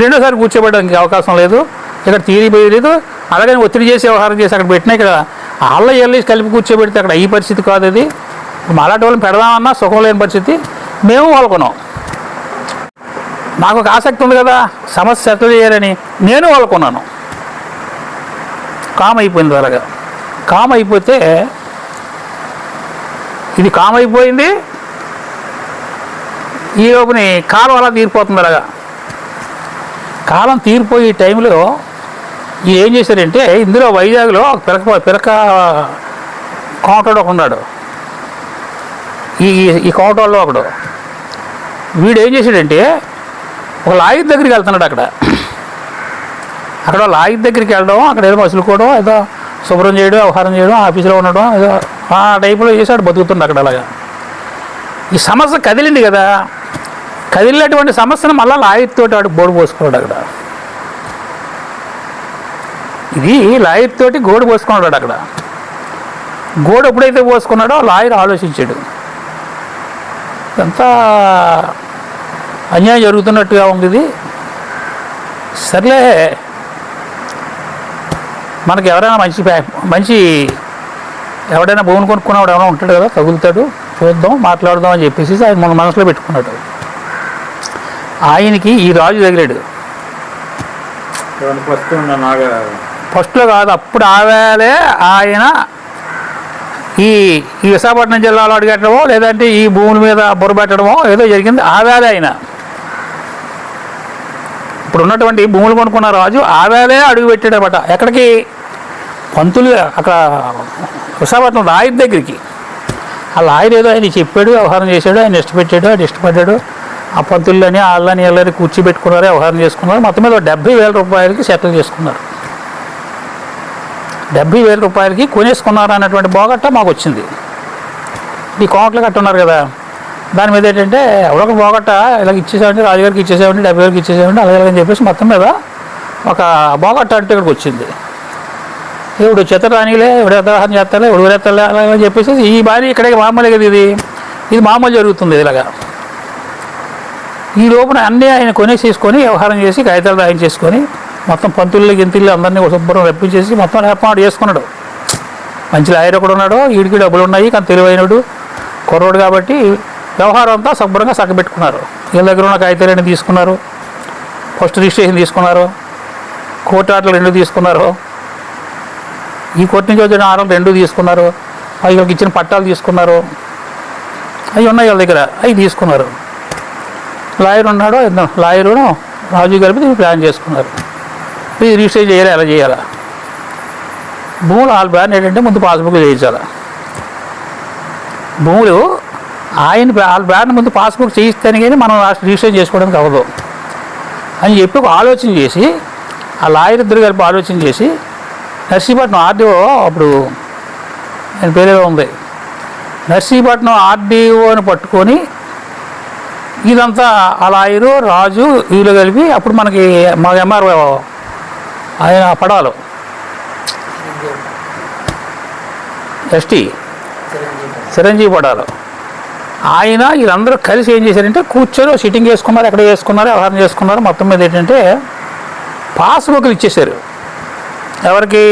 2వ కూర్చోబెట్టడానికి అవకాశం లేదు, ఇక్కడ తీరిపోయలేదు, అలాగని ఒత్తిడి చేసి వ్యవహారం చేసి అక్కడ పెట్టినా ఇక్కడ వాళ్ళ వెళ్ళి కలిపి కూర్చోబెడితే అక్కడ ఈ పరిస్థితి కాదు. అది అలాంటి వాళ్ళని పెడదామన్నా సుఖం లేని పరిస్థితి. మేము వాళ్ళకున్నాం, నాకు ఒక ఆసక్తి ఉంది కదా సమస్య సెటిల్ చేయాలని, నేను వాళ్ళకున్నాను. కామ్ అయిపోయింది. అలాగా కామ్ అయిపోతే ఇది కామ్ అయిపోయింది, ఈ లోపుని కాలం అలా తీరిపోతుంది. అలాగా కాలం తీరిపోయే టైంలో ఏం చేశారంటే, ఇందులో వైజాగ్లో పిలక కౌంటర్ ఒక ఉన్నాడు, ఈ కౌంటర్లో ఒకడు. వీడు ఏం చేశాడంటే ఒక లాయర్ దగ్గరికి వెళ్తున్నాడు. అక్కడ లాయర్ దగ్గరికి వెళ్ళడం, అక్కడ ఏదో మసులుకోవడం, ఏదో శుభ్రం చేయడం, వ్యవహారం చేయడం, ఆఫీసులో ఉండడం, ఏదో ఆ టైపులో చేసాడు, బతుకుతుంది అక్కడ. అలాగా ఈ సమస్య కదిలింది కదా, కదిలినటువంటి సమస్యను మళ్ళీ లాయర్ తోటి వాడు బోర్డు పోసుకున్నాడు. అక్కడ ఇది లాయర్ తోటి గోడు పోసుకున్నాడు. అక్కడ గోడు ఎప్పుడైతే పోసుకున్నాడో లాయర్ ఆలోచించాడు, అంతా అన్యాయం జరుగుతున్నట్టుగా ఉంది ఇది, సర్లే మనకి ఎవరైనా మంచి ఎవడైనా భూమిని కొనుక్కున్నవాడు ఎవరైనా ఉంటాడు కదా, తగులుతాడు, చూద్దాం మాట్లాడదాం అని చెప్పేసి ఆయన మన మనసులో పెట్టుకున్నాడు. ఆయనకి ఈ రాజు తగిలాడు. ఫస్ట్లో కాదు, అప్పుడు ఆవేళే ఆయన ఈ విశాఖపట్నం జిల్లాలో అడిగట్టడమో లేదంటే ఈ భూముల మీద బుర్రబెట్టడమో ఏదో జరిగింది. ఆవేళే ఆయన ఇప్పుడు ఉన్నటువంటి భూములు కొనుక్కున్న రాజు ఆవేళే అడుగు పెట్టాడనమాట. ఎక్కడికి? పంతులు అక్కడ విశాఖపట్నం లాయర్ దగ్గరికి. ఆ లాయర్ ఏదో ఆయన చెప్పాడు, వ్యవహారం చేశాడు, ఆయన ఇష్టపెట్టాడు, ఆయన ఇష్టపడ్డాడు. ఆ పంతులని వాళ్ళని వీళ్ళని కూర్చోబెట్టుకున్నారు, వ్యవహారం చేసుకున్నారు. మొత్తం మీద 70,000 రూపాయలకి సెటిల్ చేసుకున్నారు. 70,000 రూపాయలకి కొనేసుకున్నారు అన్నటువంటి బోగట్ట మాకు వచ్చింది. ఈ కోట్లు కట్టున్నారు కదా, దాని మీద ఏంటంటే ఎవరొక బోగట్ట ఇలాగ ఇచ్చేసామండి, రాజుగారికి ఇచ్చేసామండి, 70,000కి ఇచ్చేసామండి, అలాగని చెప్పేసి మొత్తం మీద ఒక బోగట్ట అంటే ఇక్కడికి వచ్చింది. ఇప్పుడు చిత్రరాణిలే, ఇప్పుడు ఉదాహరణ చేస్తాలే, ఇప్పుడు వేరేస్తాలే అలాగని చెప్పేసి ఈ భార్య ఇక్కడే మామూలే కదా, ఇది మామూలు జరుగుతుంది. ఇలాగా ఈ లోపల అన్నీ ఆయన కొనేసేసుకొని వ్యవహారం చేసి కాగితాలు రాయించేసుకొని మొత్తం పంతులు గింతిల్లు అందరినీ శుభ్రం రప్పించేసి మొత్తం ఏర్పాటు చేసుకున్నాడు. మంచి లాయర్ ఒకడు ఉన్నాడు, వీడికి డబ్బులు ఉన్నాయి, కానీ తెలివైనడు కుర్రోడు కాబట్టి వ్యవహారం అంతా శుభ్రంగా చక్కబెట్టుకున్నారు. వీళ్ళ దగ్గర ఉన్న కాగితాలన్నీ తీసుకున్నారు, ఫస్ట్ రిజిస్ట్రేషన్ తీసుకున్నారు, కోర్టు ఆటలు 2 తీసుకున్నారు. ఈ కోర్టు నుంచి వచ్చిన ఆర్డర్ 2 తీసుకున్నారు, వీళ్ళకి ఇచ్చిన పట్టాలు తీసుకున్నారు, అవి ఉన్నాయి వాళ్ళ దగ్గర, అవి తీసుకున్నారు. లాయర్ ఉన్నాడు, లాయరును రాజు కలిపి ప్లాన్ చేసుకున్నారు. ఇది రిజిస్టర్ చేయాలి, ఎలా చేయాలా? భూములు వాళ్ళ బ్యాన్ ఏంటంటే ముందు పాస్బుక్ చేయించాలి. భూములు వాళ్ళ బ్యాన్ ముందు పాస్బుక్ చేయిస్తేనే కానీ మనం రిజిస్టర్ చేసుకోవడానికి అవ్వదు అని చెప్పి ఒక ఆలోచన చేసి, ఆ లాయర్ ఇద్దరు కలిపి ఆలోచన చేసి నర్సీపట్నం ఆర్డీఓ, అప్పుడు ఆయన పేరేదో ఉంది, నర్సీపట్నం ఆర్డీఓని పట్టుకొని ఇదంతా ఆ లాయరు రాజు వీళ్ళు కలిపి అప్పుడు మనకి మా ఎంఆర్ఓ ఆయన పడాలు ఎస్టీ చిరంజీవి పడాలు ఆయన వీళ్ళందరూ కలిసి ఏం చేశారంటే కూర్చొని సిట్టింగ్ చేసుకున్నారు, ఎక్కడ చేసుకున్నారు, వ్యవహారం చేసుకున్నారు. మొత్తం మీద ఏంటంటే పాస్బుక్లు ఇచ్చేశారు. ఎవరికి?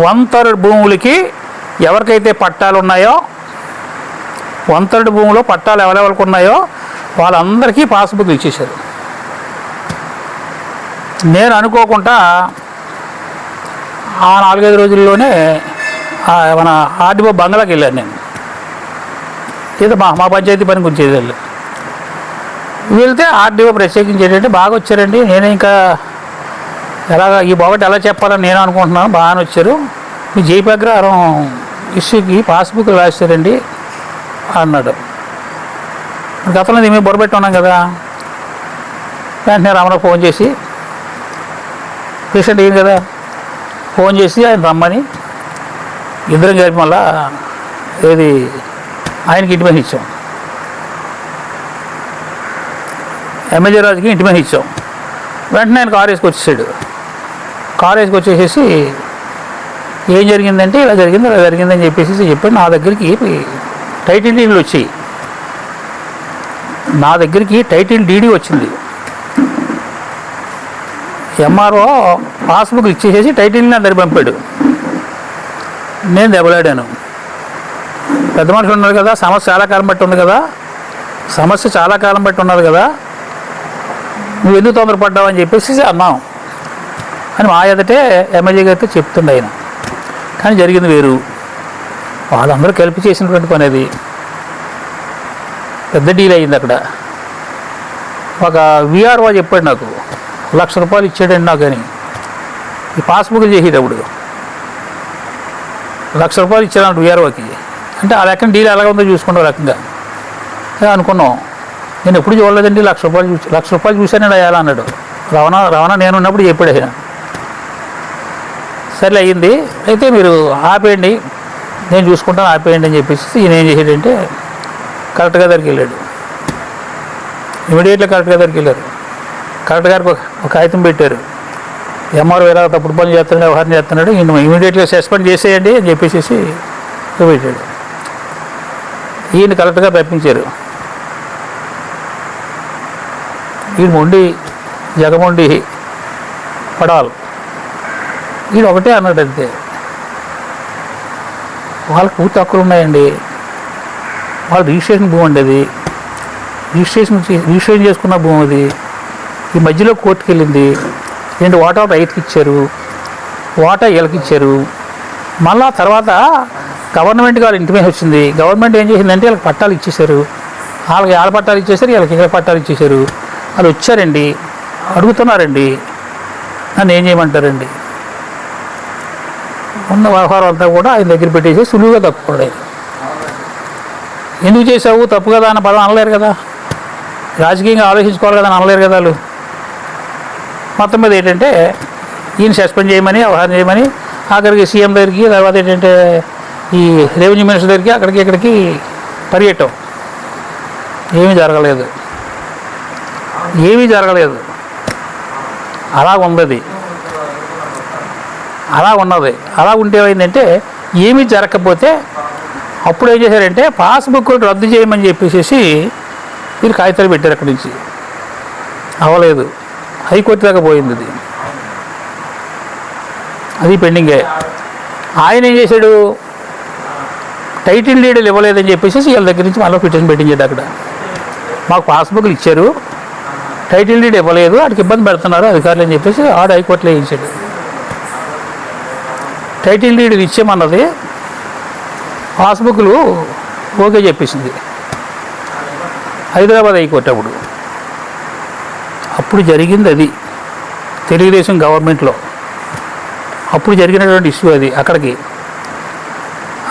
వంతరుడు భూములకి ఎవరికైతే పట్టాలు ఉన్నాయో, వంతరుడు భూములో పట్టాలు ఎవరెవరికి ఉన్నాయో వాళ్ళందరికీ పాస్బుక్లు ఇచ్చేశారు. నేను అనుకోకుండా ఆ 4-5 రోజుల్లోనే మన ఆర్డీఓ బంగ్లాకి వెళ్ళాను. నేను ఏదో మా పంచాయతీ పని గురించి వెళ్తే ఆర్డీఓ ప్రత్యేకించి ఏంటంటే బాగా వచ్చారండి, నేనే ఇంకా ఎలాగ ఈ బాబట్టి ఎలా చెప్పాలని నేను అనుకుంటున్నాను, బాగానే వచ్చారు, మీ జయప్రకారం ఇష్యూకి పాస్బుక్ రాశారండి అన్నాడు. గతంలో మేము బొరబెట్టి ఉన్నాం కదా. వెంటనే రామరావు ఫోన్ చేసి, పేషెంట్ ఏం కదా, ఫోన్ చేసి ఆయన రమ్మని ఇద్దరం కలిపి మళ్ళా ఏది ఆయనకి ఇంటిమేషన్ ఇచ్చాం, ఎమ్మెల్యే రాజుకి ఇంటిమేషన్ ఇచ్చాం. వెంటనే ఆయన కారు వేసుకొచ్చేసాడు. కారు వేసుకొచ్చేసేసి ఏం జరిగిందంటే ఇలా జరిగిందని చెప్పేసి చెప్పాడు. నా దగ్గరికి టైటిల్ డీడీలు వచ్చాయి, నా దగ్గరికి టైటిల్ డీడీ వచ్చింది. ఎంఆర్ఓ పాస్బుక్ ఇచ్చేసేసి టైటిల్ని నా దగ్గర పంపాడు. నేను దెబ్బలాడాను. పెద్ద మనిషి ఉన్నారు కదా, సమస్య చాలా కాలం బట్టి ఉంది కదా, ఉన్నది కదా, నువ్వు ఎందుకు తొందరపడ్డావు అని చెప్పేసి అన్నాం అని మా ఎదుటే ఎమ్మెల్యే గారితో చెప్తుండే ఆయన. కానీ జరిగింది వేరు. వాళ్ళందరూ కలిపి చేసినటువంటి పని అది. పెద్ద డీల్ అయింది అక్కడ. ఒక విఆర్ఓ చెప్పాడు నాకు, ₹1,00,000 ఇచ్చాడండి నాకు అని. ఈ పాస్బుక్లు చేసేటప్పుడు ₹1,00,000 ఇచ్చాడు విఆర్ఓకి. అంటే ఆ లెక్కన డీల్ ఎలాగ ఉందో చూసుకుంటాం రకంగా అనుకున్నాం. నేను ఎప్పుడు చూడలేదండి, ₹1,00,000 చూశానండి అయ్యాలా అన్నాడు. రవాణా నేను ఉన్నప్పుడు చెప్పాడు ఆయన. సరే అయ్యింది, అయితే మీరు ఆపేయండి, నేను చూసుకుంటాను, ఆపేయండి అని చెప్పేసి ఈయన ఏం చేసాడంటే కలెక్టర్ దగ్గరికి వెళ్ళాడు. ఇమీడియట్గా కలెక్టర్ దగ్గరికి వెళ్ళారు. కలెక్టర్ గారికి ఒక కాగితం పెట్టారు, ఎంఆర్ఓ ఎలా తప్పుడు పని చేస్తున్నాడు, వ్యవహారం చేస్తున్నాడు, ఈయన ఇమీడియట్గా సస్పెండ్ చేసేయండి అని చెప్పేసి పెట్టాడు. ఈయన కలెక్టర్ గారు రప్పించారు. ఈయన మొండి జగమొండి పడాలి, ఈయన ఒకటే అన్నాడు అంతే. వాళ్ళకి పూర్తి హక్కులు ఉన్నాయండి, వాళ్ళు రిజిస్ట్రేషన్ భూమి అండి, అది రిజిస్ట్రేషన్ చేసుకున్న భూమి అది. ఈ మధ్యలో కోర్టుకు వెళ్ళింది, 2 వాటాలు రైతుకి ఇచ్చారు, వాటా వీళ్ళకి ఇచ్చారు. మళ్ళా తర్వాత గవర్నమెంట్కి వాళ్ళ ఇంటిమేషన్ వచ్చింది. గవర్నమెంట్ ఏం చేసిందంటే వీళ్ళకి పట్టాలు ఇచ్చేశారు, వాళ్ళకి వాళ్ళ పట్టాలు ఇచ్చేసారు, వీళ్ళకి ఇక్కడ పట్టాలు ఇచ్చేశారు. వాళ్ళు వచ్చారండి, అడుగుతున్నారండి, నన్ను ఏం చేయమంటారండి? ఉన్న వ్యవహారం అంతా కూడా ఆయన దగ్గర పెట్టేసి సులువుగా తప్పుకోలేదు. ఎందుకు చేసావు తప్పు కదా అన్న పదం అనలేరు కదా, రాజకీయంగా ఆలోచించుకోవాలి కదా అని అనలేరు కదా వాళ్ళు. మొత్తం మీద ఏంటంటే ఈయన సస్పెండ్ చేయమని, వ్యవహారం చేయమని, ఆఖరికి సీఎం దగ్గరికి, తర్వాత ఏంటంటే ఈ రెవెన్యూ మినిస్టర్ దగ్గరికి, అక్కడికి ఇక్కడికి పరిగెట్టం. ఏమీ జరగలేదు. అలా ఉన్నది. అలా ఉంటే ఏమైందంటే ఏమీ జరగకపోతే అప్పుడు ఏం చేశారంటే పాస్బుక్ రద్దు చేయమని చెప్పేసి మీరు కాగితాలు పెట్టారు. అక్కడి నుంచి అవ్వలేదు, హైకోర్టు దాకా పోయింది. అది పెండింగే. ఆయన ఏం చేశాడు, టైటిల్ డీడీలు ఇవ్వలేదని చెప్పేసి వీళ్ళ దగ్గర నుంచి మళ్ళీ పిటిషన్ పెట్టించాడు. అక్కడ మాకు పాస్బుక్లు ఇచ్చారు, టైటిల్ డీడ్ ఇవ్వలేదు, వాడికి ఇబ్బంది పెడుతున్నారు అధికారులు అని చెప్పేసి హైకోర్టులో వేయించాడు. టైటిల్ డీడ్ ఇచ్చేమన్నది, పాస్బుక్లు ఓకే చెప్పేసింది హైదరాబాద్ హైకోర్టు. అప్పుడు జరిగింది అది తెలుగుదేశం గవర్నమెంట్లో అప్పుడు జరిగినటువంటి ఇష్యూ అది. అక్కడికి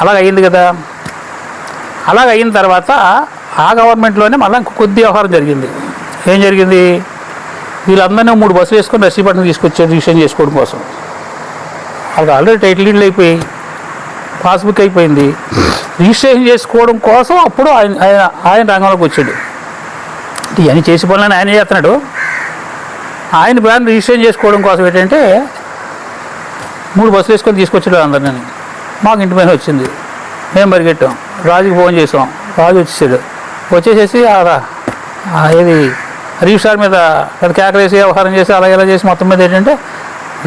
అలాగ అయింది కదా. అలాగ అయిన తర్వాత ఆ గవర్నమెంట్లోనే మళ్ళీ కొద్ది వ్యవహారం జరిగింది. ఏం జరిగింది? వీళ్ళందరినీ 3 బస్సులు వేసుకొని నర్సీపట్నం తీసుకొచ్చారు రిజిస్ట్రేషన్ చేసుకోవడం కోసం. వాళ్ళకి ఆల్రెడీ టైటిల్ డీడ్లు అయిపోయి, పాస్బుక్ అయిపోయింది. రిజిస్ట్రేషన్ చేసుకోవడం కోసం అప్పుడు ఆయన రంగంలోకి వచ్చాడు. ఇవన్నీ చేసి పనులని ఆయన చేస్తున్నాడు. ఆయన ప్లాన్ రిజిస్ట్రేషన్ చేసుకోవడం కోసం ఏంటంటే 3 బస్సులు వేసుకొని తీసుకొచ్చాడు అందరినీ. మాకు ఇంటి పైన వచ్చింది, మేము పరిగెట్టాం, రాజుకి ఫోన్ చేసాం, రాజు వచ్చేసాడు. వచ్చేసేసి ఏది రిజిస్ట్రార్ మీద పెద్ద కేకలేసి వ్యవహారం చేసి అలా ఇలా చేసి మొత్తం మీద ఏంటంటే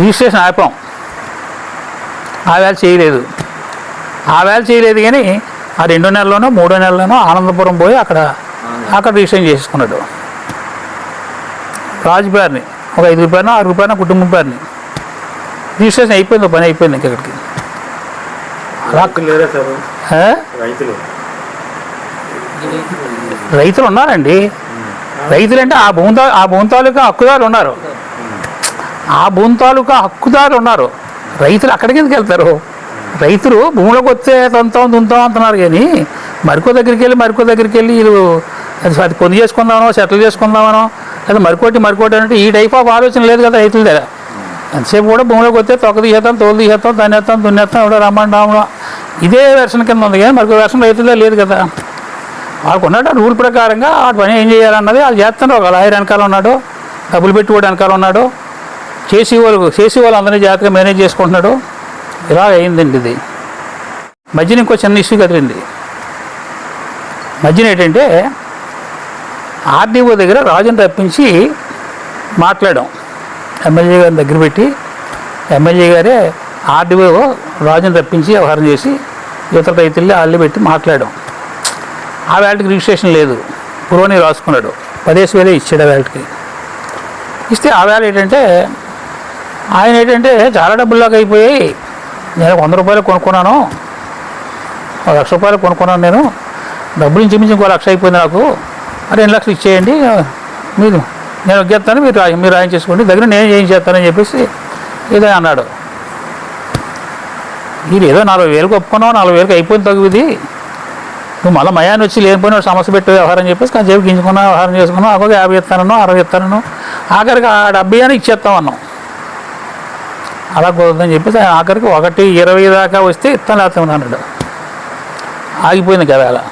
రిజిస్ట్రేషన్ ఆపాం. ఆ వేళ చేయలేదు కానీ ఆ 2వ నెలలోనో 3వ నెలలోనో ఆనందపురం పోయి అక్కడ రిజిస్ట్రేషన్ చేసుకున్నాడు. రాజు పేరుని ఒక 5 రూపాయలు 6 రూపాయలు కుటుంబం పేరుని రిజిస్ట్రేషన్ అయిపోయింది. పని అయిపోయింది. ఇక్కడికి రైతులు ఉన్నారండి. రైతులు అంటే ఆ భూమి తాలూకా హక్కుదారులు ఉన్నారు. రైతులు అక్కడికి ఎందుకు వెళ్తారు? రైతులు భూమిలోకి వచ్చే దుంతాం అంటున్నారు కానీ మరికో దగ్గరికి వెళ్ళి వీళ్ళు అది కొని చేసుకుందామనో సెటిల్ చేసుకుందామనో లేదా మరికోటి అంటే ఈ టైప్ ఆఫ్ ఆలోచన లేదు కదా రైతుల దగ్గర. ఎంతసేపు కూడా భూమిలోకి వస్తే తొక్క తీసేస్తాం, తోలు తీసేస్తాం, దాన్ని దున్నేస్తాం, ఎవడో రమ్మంటాము, ఇదే వెర్షన్ కింద ఉంది కానీ మరికో వెర్షన్ రైతులే లేదు కదా. వాళ్ళకు ఉన్నట్టు రూల్ ప్రకారంగా ఆ పని ఏం చేయాలన్నది వాళ్ళు చేస్తున్నారు. ఒక లాయర్ వెనకాల ఉన్నాడు, డబ్బులు పెట్టుకోవడం వెనకాల ఉన్నాడు, చేసి వాళ్ళు అందరినీ జాగ్రత్తగా మేనేజ్ చేసుకుంటున్నాడు. ఇలా అయిందండి ఇది. మధ్యన ఇంకో చిన్న ఇష్యూ కదిలింది. మధ్యన ఏంటంటే ఆర్డీఓ దగ్గర రాజుని రప్పించి మాట్లాడాం. ఎమ్మెల్యే గారిని దగ్గర పెట్టి ఎమ్మెల్యే గారే ఆర్డీఓ రాజుని రప్పించి వ్యవహారం చేసి ఇతర రైతుల్ని ఆళ్ళు పెట్టి మాట్లాడాం. ఆ వేళకి రిజిస్ట్రేషన్ లేదు, పురోని రాసుకున్నాడు, 10,000 ఇచ్చాడు ఆ వేళకి. ఇస్తే ఆ వేళ ఏంటంటే ఆయన చాలా డబ్బుల్లాగా అయిపోయాయి, నేను 100 రూపాయలు కొనుక్కున్నాను, 1,00,000 రూపాయలు కొనుక్కున్నాను, నేను డబ్బులు ఇంచుమించు 1,00,000 అయిపోయింది, నాకు 2 లక్షలు ఇచ్చేయండి, నేను ఒగ్గేస్తాను, మీరు రాయించేసుకోండి, దగ్గర నేను ఏం చేస్తానని చెప్పేసి ఏదో అన్నాడు. మీరు ఏదో 4,000 ఒప్పుకున్నావు, 4,000 అయిపోయింది తగ్గుది, నువ్వు మళ్ళీ మయాన్ని వచ్చి లేనిపోయిన సమస్య పెట్టే వ్యవహారం చెప్పేసి కాసేపు గింజుకున్నా వ్యవహారం చేసుకున్నావు, ఒక 50 ఇస్తానో 60 ఇస్తానో ఆఖరికి ఆ 70 అని ఇచ్చేస్తామన్నాం. అలా కుదరదని చెప్పేసి ఆఖరికి 1:20 దాకా వస్తే ఇస్తాను లేస్తామని అన్నాడు. ఆగిపోయింది కదా అలా.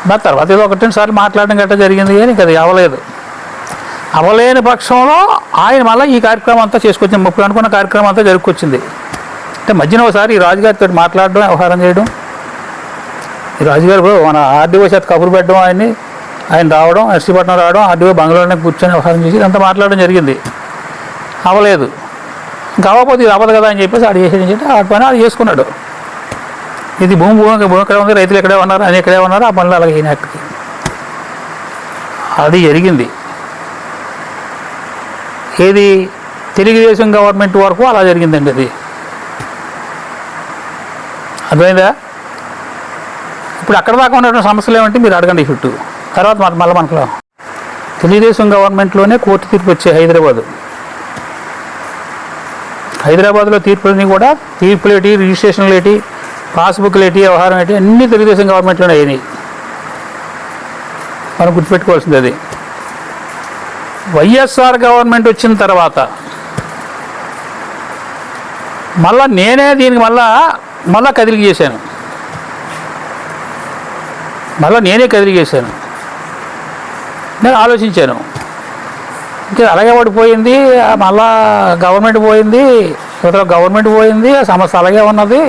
దాని తర్వాత ఏదో 1-2 సార్లు మాట్లాడడం గట్రా జరిగింది కానీ అది అవ్వలేని పక్షంలో ఆయన మళ్ళీ ఈ కార్యక్రమం అంతా చేసుకొచ్చింది. 30 అనుకున్న కార్యక్రమం అంతా జరుపుకొచ్చింది. అంటే మధ్యన ఒకసారి ఈ రాజుగారితో మాట్లాడడం, వ్యవహారం చేయడం, ఈ రాజుగారు మన ఆర్డీఓ చేత కబురు పెట్టడం, ఆయన రావడం, నర్సీపట్నం రావడం, ఆర్డీఓ బంగ్లాలోనే కూర్చొని వ్యవహారం చేసి ఇదంతా మాట్లాడడం జరిగింది. అవ్వలేదు, ఇంకా అవ్వకపోతే ఇది అవ్వదు కదా అని చెప్పేసి ఆడు చేసేది చెప్పి ఆ పని ఆడు చేసుకున్నాడు. ఇది భూమి ఎక్కడే ఉంది, రైతులు ఎక్కడే ఉన్నారు, అని ఎక్కడే ఉన్నారు, ఆ పనులు అలాగే అయినట్టుకి అది జరిగింది. ఏది తెలుగుదేశం గవర్నమెంట్ వరకు అలా జరిగిందండి. అది అర్థమైందా? ఇప్పుడు అక్కడ దాకా ఉన్నటువంటి సమస్యలు ఏమంటే మీరు అడగండి చుట్టూ. తర్వాత మళ్ళీ మనకు తెలుగుదేశం గవర్నమెంట్లోనే కోర్టు తీర్పు వచ్చాయి. హైదరాబాద్లో తీర్పులన్నీ కూడా తీర్పులేటి, రిజిస్ట్రేషన్లు ఏంటి, పాస్బుక్లు ఏంటి, వ్యవహారం ఏంటి అన్నీ తెలుగుదేశం గవర్నమెంట్లోనే అయినాయి. మనం గుర్తుపెట్టుకోవాల్సింది అది. వైఎస్ఆర్ గవర్నమెంట్ వచ్చిన తర్వాత మళ్ళా నేనే దీనికి మళ్ళా కదిలి చేశాను. నేను ఆలోచించాను, ఇంకా అలాగే పడిపోయింది, మళ్ళా గవర్నమెంట్ పోయింది, ఆ సమస్య అలాగే ఉన్నది,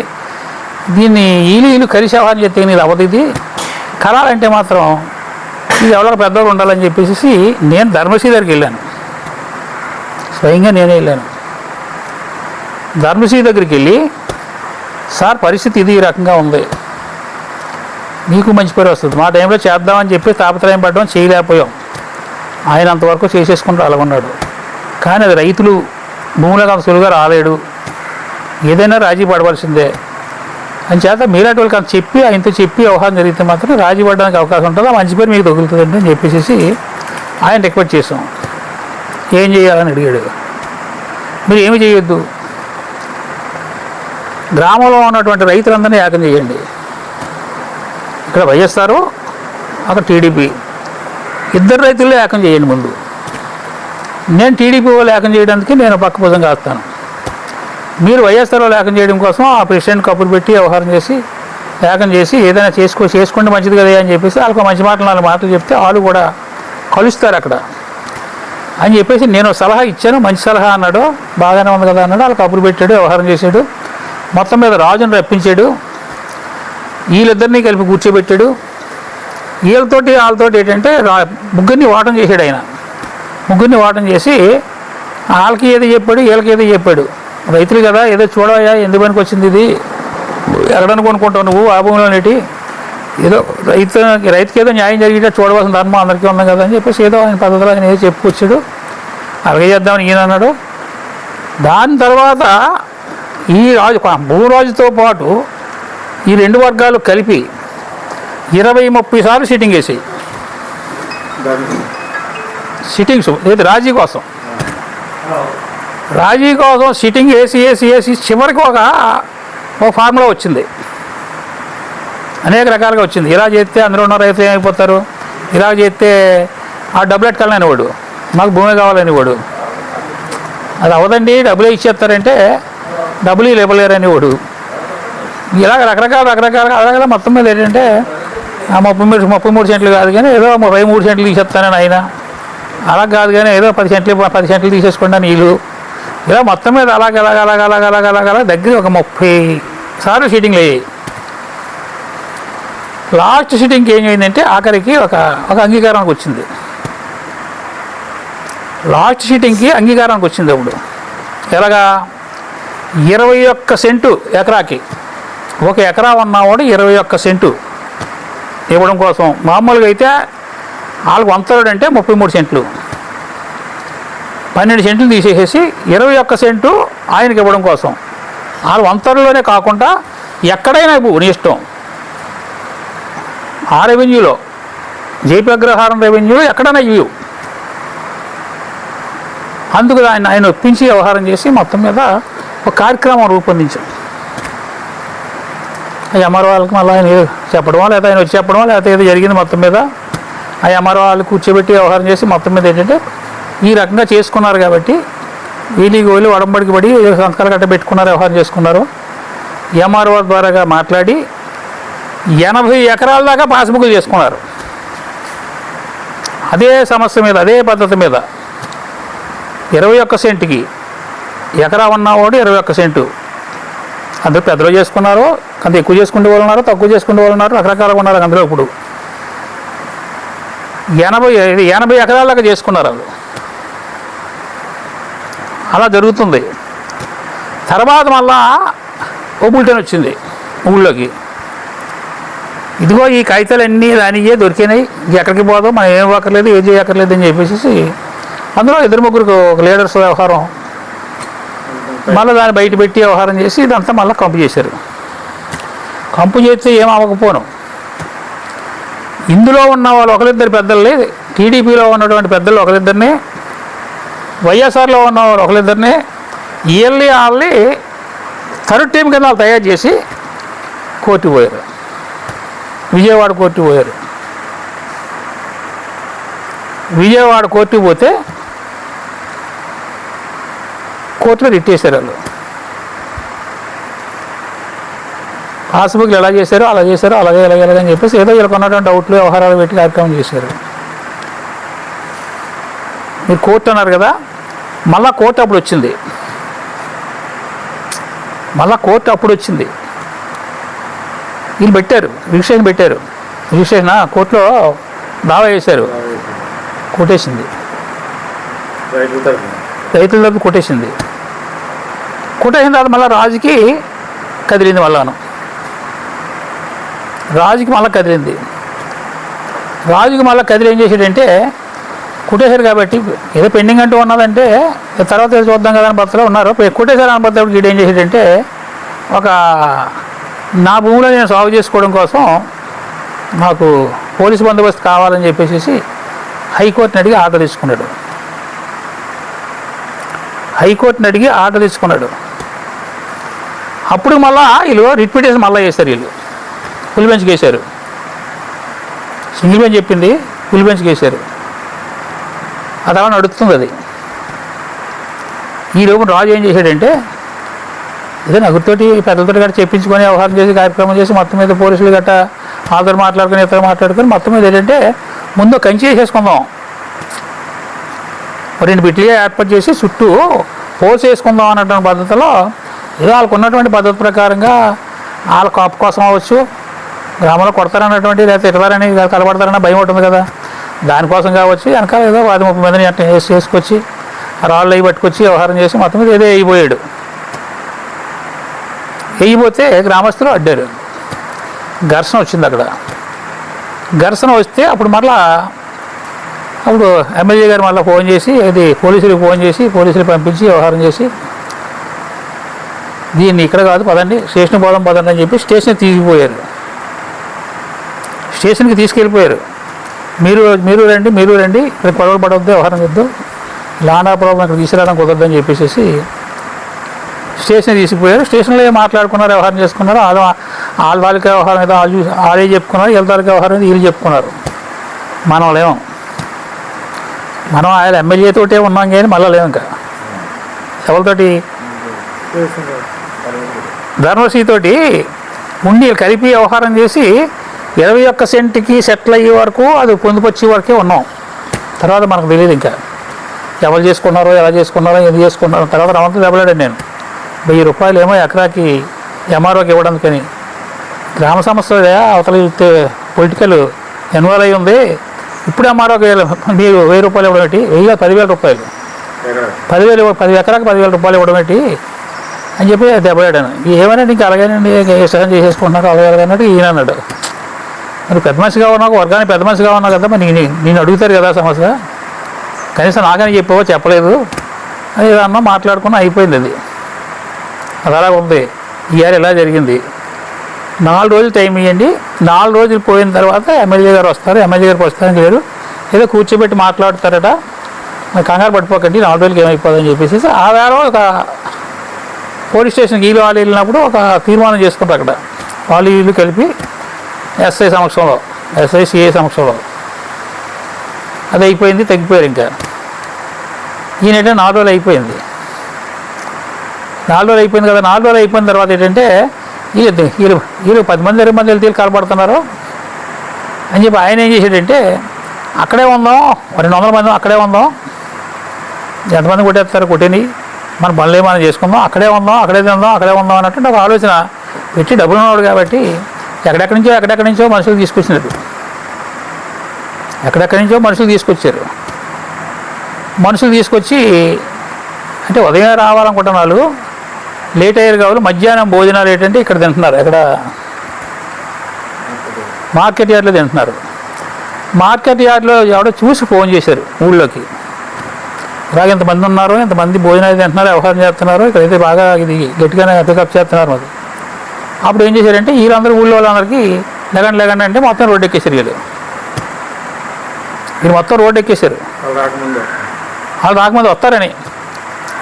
దీన్ని వీళ్ళు కలిసి వ్యవహారం చేస్తే నీది అవ్వదు, ఇది కలాలంటే మాత్రం ఇది ఎవరో పెద్దవాళ్ళు ఉండాలని చెప్పేసి నేను ధర్మశ్రీ దగ్గరికి వెళ్ళాను. స్వయంగా నేనే వెళ్ళాను. ధర్మశ్రీ దగ్గరికి వెళ్ళి, సార్ పరిస్థితి ఇది ఈ రకంగా ఉంది, మీకు మంచి పేరు వస్తుంది, మా టైంలో చేద్దామని చెప్పి తాపత్రయం పడడం చేయలేకపోయాం, ఆయన అంతవరకు చేసేసుకుంటూ అలాగున్నాడు, కానీ అది రైతులు భూములకు అంత సులువుగా రాలేడు, ఏదైనా రాజీ పడవలసిందే అని చేత మీలాంటి వాళ్ళకి అంత చెప్పి ఆయనతో చెప్పి వ్యవహారం జరిగితే మాత్రం రాజీ పడడానికి అవకాశం ఉంటుందో మంచి పేరు మీకు తగులుతుందండి అని చెప్పేసి ఆయన రిక్వెస్ట్ చేసాం. ఏం చేయాలని అడిగాడు. మీరు ఏమి చేయొద్దు, గ్రామంలో ఉన్నటువంటి రైతులందరినీ ఏకం చేయండి. ఇక్కడ వైఎస్ఆర్, అక్కడ టీడీపీ, ఇద్దరు రైతుల్లో ఏకం చేయండి. ముందు నేను టీడీపీ వాళ్ళు ఏకం చేయడానికి నేను పక్క భుజం కాస్తాను, మీరు వైఎస్ఆర్లో ఏకం చేయడం కోసం ఆ ప్రెసిడెంట్ కబురు పెట్టి వ్యవహారం చేసి ఏకం చేసి ఏదైనా చేసుకుంటే మంచిది కదా అని చెప్పేసి వాళ్ళకి మంచి మాటలు 4 మాటలు చెప్తే వాళ్ళు కూడా కలుస్తారు అక్కడ అని చెప్పేసి నేను సలహా ఇచ్చాను. మంచి సలహా అన్నాడు, బాగానే ఉంది కదా అన్నాడు. వాళ్ళు కబురు పెట్టాడు, వ్యవహారం చేశాడు. మొత్తం మీద రాజును రప్పించాడు, వీళ్ళిద్దరినీ కలిపి కూర్చోబెట్టాడు. వాళ్ళతోటి ఏంటంటే ముగ్గురిని వాటం చేశాడు ఆయన. ముగ్గురిని వాటం చేసి వాళ్ళకి ఏదో చెప్పాడు, వీళ్ళకి ఏదో చెప్పాడు. రైతులు కదా, ఏదో చూడవయ్యా, ఎందుకు పనికి వచ్చింది ఇది, ఎక్కడని కొనుక్కుంటావు నువ్వు ఆ భూమిలో నేటి, ఏదో రైతుకి ఏదో న్యాయం జరిగితే చూడవలసిన ధర్మం అందరికీ ఉంది కదా అని చెప్పేసి ఏదో ఆయన పద్ధతిలో ఆయన ఏదో చెప్పుకొచ్చాడు. అలాగే చేద్దామని ఈయన అన్నాడు. దాని తర్వాత ఈ భూరాజుతో పాటు ఈ 2 వర్గాలు కలిపి 20-30 సార్లు సిట్టింగ్ వేసాయి. సిట్టింగ్స్ లేదు రాజీ కోసం సిట్టింగ్ వేసి చివరికి ఒక ఫార్ములా వచ్చింది, అనేక రకాలుగా వచ్చింది. ఇలా చేస్తే అందులో ఉన్న రైతులు ఏమైపోతారు, ఇలా చేస్తే ఆ డబ్బులు ఎట్టుకెళ్ళని వాడు, మాకు భూమి కావాలని వాడు, అది అవదండి డబ్బులే ఇచ్చేస్తారంటే డబ్బులు ఇవ్వలేరని వాడు, ఇలా రకరకాల మొత్తం మీద ఏంటంటే 33 సెంట్లు కాదు కానీ ఏదో 33 సెంట్లు తీసేస్తానని ఆయన, అలా కాదు కానీ ఏదో 10 సెంట్లు తీసేసుకోండి అని వీళ్ళు, ఇలా మొత్తం మీద అలాగ దగ్గర ఒక 30 సార్లు షీటింగ్లు అయ్యాయి. లాస్ట్ షీటింగ్కి ఏం అయిందంటే ఆఖరికి ఒక అంగీకారానికి వచ్చింది. లాస్ట్ షీటింగ్కి అంగీకారానికి వచ్చింది. అప్పుడు ఎలాగా 21 సెంటు ఎకరాకి, ఒక ఎకరా ఉన్నవాడు 21 సెంటు ఇవ్వడం కోసం. మామూలుగా అయితే వాళ్ళకి వంతరుడు అంటే 33 సెంట్లు, 12 సెంట్లు తీసేసేసి 21 సెంటు ఆయనకి ఇవ్వడం కోసం. వాళ్ళు వంతరులోనే కాకుండా ఎక్కడైనా నీ ఇష్టం, ఆ రెవెన్యూలో జేపీ అగ్రహారం రెవెన్యూలో ఎక్కడైనా ఇవ్వు. అందుకు ఆయన ఒప్పించి వ్యవహారం చేసి మొత్తం మీద ఒక కార్యక్రమం రూపొందించాం. ఆ ఎంఆర్ఓ వాళ్ళకి మళ్ళీ ఆయన చెప్పడమో లేదా ఆయన వచ్చి చెప్పడమో లేకపోతే ఏదో జరిగింది. మొత్తం మీద ఆ ఎంఆర్ఓ వాళ్ళు కూర్చోబెట్టి వ్యవహారం చేసి మొత్తం మీద ఏంటంటే ఈ రకంగా చేసుకున్నారు కాబట్టి వీళ్ళు వడంబడికి పడి సంతకాలు గట్ట పెట్టుకున్నారు, వ్యవహారం చేసుకున్నారు. ఎంఆర్ఓ ద్వారాగా మాట్లాడి 80 ఎకరాల దాకా పాస్బుక్లు చేసుకున్నారు. అదే సమస్య మీద, అదే పద్ధతి మీద 21 సెంటుకి ఎకరా ఉన్నవాడు 21 సెంటు. అందరూ పెద్దలు చేసుకున్నారు, అంత ఎక్కువ చేసుకునే వాళ్ళు ఉన్నారు, తక్కువ చేసుకునే వాళ్ళు ఉన్నారు, రకరకాలుగా ఉన్నారు. అందులో ఇప్పుడు 80 ఎకరాల దాకా చేసుకున్నారు వాళ్ళు. అలా జరుగుతుంది. తర్వాత మళ్ళా ఓ బులెటిన్ వచ్చింది ఊళ్ళోకి, ఇదిగో ఈ కాగితాలన్నీ దానియే దొరికినాయి, ఎక్కడికి పోదాం, మనం ఏం అక్కర్లేదు, ఏం చేయక్కర్లేదు అని చెప్పేసి అందులో 2-3 ఒక లీడర్స్ వ్యవహారం మళ్ళీ దాన్ని బయట పెట్టి వ్యవహారం చేసి ఇదంతా మళ్ళీ కంపు చేశారు. కంపు చేస్తే ఏం అవ్వకపోను. ఇందులో ఉన్న వాళ్ళు ఒకరిద్దరు పెద్దల్ని, టీడీపీలో ఉన్నటువంటి పెద్దలు ఒకరిద్దరిని, వైఎస్ఆర్లో ఉన్న వాళ్ళు ఒకరిద్దరిని, వాళ్ళని థర్డ్ టీం కింద వాళ్ళు తయారు చేసి కోర్టుకు పోయారు, విజయవాడ కోర్టుకు పోయారు. విజయవాడ కోర్టుకు పోతే కోర్టులో రిట్టేశారు వాళ్ళు. పాస్బుక్లు ఎలా చేశారు, అలా చేశారు, అలాగే ఎలాగని చెప్పేసి ఏదో వీళ్ళకి ఉన్నటువంటి డౌట్లు వ్యవహారాలు పెట్టి కార్యక్రమం చేశారు. మీరు కోర్టు అన్నారు కదా, మళ్ళా కోర్టు అప్పుడు వచ్చింది. వీళ్ళు పెట్టారు, రిజిస్ట్రేషన్ పెట్టారు. రిజిస్ట్రేషన్ కోర్టులో దావా వేశారు, కొట్టేసింది. రైతుల తరపు కొట్టేసింది. కొట్టేసిన తర్వాత మళ్ళీ రాజుకి కదిలింది. రాజుకి మళ్ళీ కదిలి ఏం చేశాడంటే కుట్టేశారు కాబట్టి ఏదో పెండింగ్ అంటూ ఉన్నదంటే తర్వాత ఏదో చూద్దాం కదా అని భర్తలో ఉన్నారు. కుట్టేశారు అని భర్త వీడు ఏం చేసాడంటే ఒక నా భూమిలో నేను సాగు చేసుకోవడం కోసం నాకు పోలీసు బందోబస్తు కావాలని చెప్పేసి హైకోర్టుని అడిగి ఆర్డర్ తీసుకున్నాడు. అప్పుడు మళ్ళా వీళ్ళు రిట్ పిటిషన్ మళ్ళీ చేశారు. వీళ్ళు ఫుల్ బెంచ్కి వేశారు. సింగిల్ బెంచ్ చెప్పింది ఫుల్ బెంచ్కి వేశారు. అది అలా నడుస్తుంది. అది ఈ లోపు రాజు ఏం చేశాడంటే ఏదో నగురుతోటి పెద్దలతో గట్రా చెప్పించుకొని వ్యవహారం చేసి కార్యక్రమం చేసి మొత్తం మీద పోలీసులు గట్రా వాళ్ళతో మాట్లాడుకొని ఇతర మాట్లాడుకొని మొత్తం మీద ఏంటంటే ముందు కంచి వేసేసుకుందాం, 2 బిట్లుగా ఏర్పాటు చేసి చుట్టూ పోల్స్ వేసుకుందాం అన్నటువంటి పద్ధతిలో ఏదో వాళ్ళకు ఉన్నటువంటి పద్ధతి ప్రకారంగా వాళ్ళ కాపు కోసం అవ్వచ్చు, గ్రామంలో కొడతారన్నటువంటి లేకపోతే ఇటవారని కలబడతారన్న భయం ఉంటుంది కదా, దానికోసం కావచ్చు. వెనకాల ఏదో 10-30 మందిని అట్లా వేసుకొచ్చి రాళ్ళు అవి పట్టుకొచ్చి వ్యవహారం చేసి మొత్తం మీద ఏదో వేయిపోతే గ్రామస్తులు అడ్డారు. ఘర్షణ వచ్చింది. అక్కడ ఘర్షణ వస్తే అప్పుడు ఎమ్మెల్యే గారు మళ్ళీ ఫోన్ చేసి అది పోలీసులకు ఫోన్ చేసి పోలీసులు పంపించి వ్యవహారం చేసి దీన్ని ఇక్కడ కాదు పదండి స్టేషన్కి పదండి అని చెప్పి స్టేషన్కి తీసుకెళ్ళిపోయారు. మీరు రండి ఇక్కడ గొడవలు పడవద్దు, వ్యవహారం వద్దు, లాండా ప్రాబ్లం ఇక్కడ తీసుకురావడం కుదరదని చెప్పేసి స్టేషన్ తీసుకుపోయారు. స్టేషన్లో మాట్లాడుకున్నారు, వ్యవహారం చేసుకున్నారు. వాళ్ళకి వ్యవహారం ఏదో వాళ్ళే చెప్పుకున్నారు, వీళ్ళకి వ్యవహారం ఏదో వీళ్ళు చెప్పుకున్నారు. మనం ఆయన ఎమ్మెల్యే తోటే ఉన్నాం కానీ మళ్ళీ లేవు. ఇంకా ఎవరితోటి ధర్మశ్రీతోటి ఉండి కలిపి వ్యవహారం చేసి 21 సెంట్కి సెటిల్ అయ్యే వరకు అది పొందుపొచ్చే వరకే ఉన్నాం. తర్వాత మనకు తెలియదు ఇంకా ఎవరు చేసుకున్నారో ఎలా చేసుకున్నారో ఎందుకు చేసుకున్నారో. తర్వాత రవంతా దెబ్బలాడాను నేను. 1000 రూపాయలు ఏమో ఎకరాకి ఎంఆర్ఓకి ఇవ్వడానికని. గ్రామ సమస్య అవతల పొలిటికల్ ఇన్వాల్వ్ అయ్యి ఉంది. ఇప్పుడు ఎంఆర్ఓకి మీరు 1000 రూపాయలు ఇవ్వడం ఏంటి, 10,000 రూపాయలు 10 ఎకరాకి 10,000 రూపాయలు ఇవ్వడం ఏంటి అని చెప్పి దెబ్బలాడాను. ఏమైనా నీకు అలాగేనండి ఇష్టం చేసేసుకుంటున్నారు అలాగే అన్నట్టు ఈయన అన్నాడు. మరి పెద్ద మనిషిగా ఉన్నావు, వర్గానికి పెద్ద మనిషిగా ఉన్నావు కదా, మరి నేను అడుగుతారు కదా సమస్య, కనీసం నాకని చెప్పలేదు అని ఏదన్నా మాట్లాడుకుని అయిపోయింది. అది అలా ఉంది. ఇయర్ ఇలా జరిగింది. 4 రోజులు టైం ఇవ్వండి. 4 రోజులు పోయిన తర్వాత ఎమ్మెల్యే గారు వస్తారు. ఎమ్మెల్యే గారు ప్రస్తుతానికి లేరు, ఏదో కూర్చోబెట్టి మాట్లాడతారట. మరి కంగారు పడిపోకండి, 4 రోజులకి ఏమైపోదని చెప్పేసి ఆ వేళ ఒక పోలీస్ స్టేషన్కి వాళ్ళు వెళ్ళినప్పుడు ఒక తీర్మానం చేసుకుంటారు. అక్కడ వాళ్ళు వీళ్ళు కలిపి ఎస్ఐ సమక్షంలో, ఎస్ఐ సిఐ సమక్షంలో అది అయిపోయింది. తగ్గిపోయారు. ఇంకా ఈయనంటే 4 రోజులు అయిపోయింది. 4 రోజులు అయిపోయింది కదా. 4 రోజులు అయిపోయిన తర్వాత ఏంటంటే వీళ్ళు 10 మంది 20 మంది వెళ్తే కలపడుతున్నారు అని చెప్పి ఆయన ఏం చేశాడంటే అక్కడే ఉందాం, 200 మంది అక్కడే ఉందాం, ఎంతమంది కొట్టేస్తారు కొట్టేని, మన పనులు ఏమైనా చేసుకుందాం, అక్కడే ఉందాం అన్నట్టు ఒక ఆలోచన పెట్టి డబ్బులు ఉన్నాడు కాబట్టి ఎక్కడెక్కడి నుంచో మనుషులు తీసుకొచ్చినట్టు మనుషులు తీసుకొచ్చి అంటే ఉదయం రావాలనుకుంటున్న వాళ్ళు లేట్ అయ్యారు కావాలి. మధ్యాహ్నం భోజనాలు ఏంటంటే ఇక్కడ తింటున్నారు. ఎక్కడ మార్కెట్ యార్డ్లో తింటున్నారు. మార్కెట్ యార్డ్లో ఎవడో చూసి ఫోన్ చేశారు ఊళ్ళోకి, ఇలాగ ఎంతమంది ఉన్నారు, ఎంతమంది భోజనాలు తింటున్నారు, వ్యవహారం చేస్తున్నారు, ఇక్కడైతే బాగా ఇది గట్టిగానే పికప్ చేస్తున్నారు. మరి అప్పుడు ఏం చేశారంటే వీళ్ళందరూ ఊళ్ళో వాళ్ళందరికీ లెగండి అంటే మొత్తం రోడ్డు ఎక్కేసారు. వీళ్ళు మొత్తం రోడ్డు ఎక్కేశారు. వాళ్ళు రాకముందు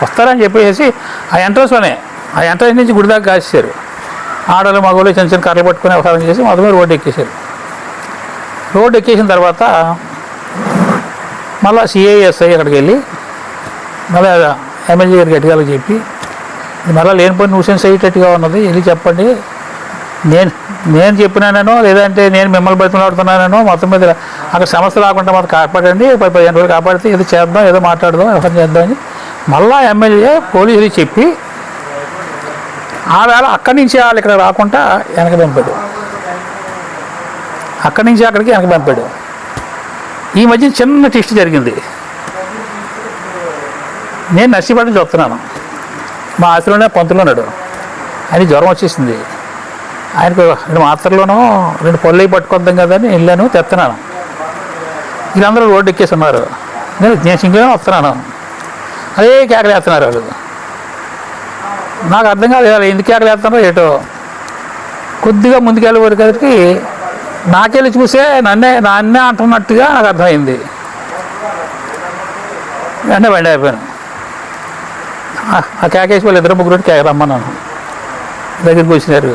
వస్తారని చెప్పేసి ఆ ఎంట్రన్స్ నుంచి గుడి దాకా కాసేశారు. ఆడవాళ్ళు మగవాళ్ళు చిన్న కర్రలు పట్టుకుని వ్యవహారం చేసి మొత్తం రోడ్డు ఎక్కేశారు. రోడ్డు ఎక్కేసిన తర్వాత మళ్ళీ సిఐఎస్ఐ అక్కడికి వెళ్ళి మళ్ళీ ఎమ్మెల్యే గారికి గట్టిగా చెప్పి మళ్ళీ లేనిపోయి న్యూసెన్స్ అయ్యేటట్టుగా ఉన్నది, వెళ్ళి చెప్పండి, నేను చెప్పినానో లేదంటే నేను మిమ్మల్ని బతిమలాడుతున్నానో మొత్తం మీద అక్కడ సమస్య రాకుండా మాకు కాపాడండి, 15 రోజులు కాపాడితే ఏదో చేద్దాం, ఏదో మాట్లాడదాం, వ్యవహారం చేద్దామని మళ్ళా ఎమ్మెల్యే పోలీసులు చెప్పి ఆ వేళ అక్కడి నుంచి వాళ్ళు ఇక్కడ రాకుండా వెనక పంపాడు. అక్కడి నుంచి అక్కడికి వెనక పంపాడు. ఈ మధ్య చిన్న టెస్ట్ జరిగింది. నేను నర్సీపట్నం చూస్తున్నాను. మా ఆశలోనే పంతులు ఉన్నాడు. ఆయన జ్వరం వచ్చేసింది. ఆయనకు 2 మాత్రలోనూ 2 పళ్ళు పట్టుకొద్దాం కదా అని వెళ్ళాను, తెస్తున్నాను. వీళ్ళందరూ రోడ్డు ఎక్కేసి ఉన్నారు. నేను సింగిల్గానే వస్తున్నాను, అదే కేకలేస్తున్నారు వాళ్ళు. నాకు అర్థం కాదు వాళ్ళు ఎందుకు కేకలేస్తున్నారో ఏటో. కొద్దిగా ముందుకెళ్ళేవారికి నాకెళ్ళి చూసే నన్నే అంటున్నట్టుగా నాకు అర్థమైంది. వెంటనే బండి అయిపోయాను. ఆ కేకేసి వాళ్ళు 2-3 కేక రమ్మన్నాను. దగ్గరికి వచ్చినారు.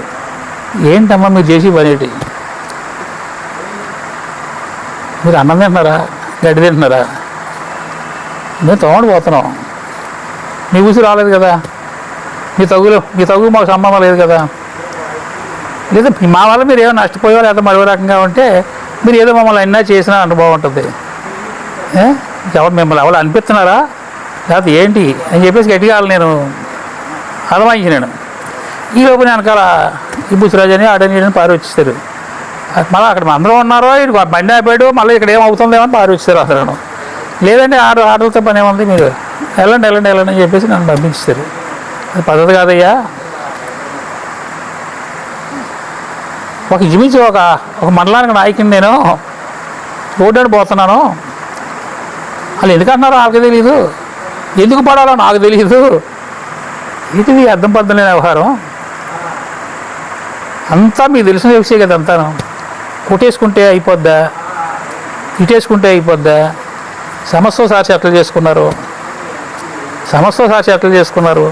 ఏంటమ్మా మీరు చేసి పనేటి, మీరు అన్నం తింటున్నారా గడ్డి తింటున్నారా? మేము తోమడి పోతున్నాం, మీ ఊసి రాలేదు కదా, మీ తగు మాకు సంబంధం లేదు కదా, లేదా మా వల్ల మీరు ఏమో నష్టపోయేవారు లేదా మరో రకంగా ఉంటే మీరు ఏదో మమ్మల్ని అన్నా చేసినా అనుభవం ఉంటుంది. ఎవరు మిమ్మల్ని ఎవరు అనిపిస్తున్నారా లేకపోతే ఏంటి అని చెప్పేసి గట్టిగా నేను అలవాయించినాను. ఈ లోపు వెనకాల ఈ బుసిరాజు అని ఆడని పారి వచ్చేస్తారు. మళ్ళీ అక్కడ అందరూ ఉన్నారో ఇటు బండి అయిపోయాడు, మళ్ళీ ఇక్కడ ఏమవుతుందేమో అని పారి వచ్చేస్తారు. అసలు లేదంటే ఆటలతో పని ఏముంది, మీరు వెళ్ళండి అని చెప్పేసి నన్ను పంపించారు. అది పద్ధతి కాదయ్యా. ఒక ఇంచుమించు ఒక మండలానికి నాయకుని నేను రోడ్డు పోతున్నాను, వాళ్ళు ఎందుకంటున్నారో నాకు తెలియదు, ఎందుకు పడాలో నాకు తెలియదు. ఇది అర్థం పద్ధతి లేని వ్యవహారం. అంతా మీకు తెలిసిన విషయం కదా. అంతాను కొట్టేసుకుంటే అయిపోద్దా, ఇటేసుకుంటే అయిపోద్దా? సమస్య సార్ సెటిల్ చేసుకున్నారు,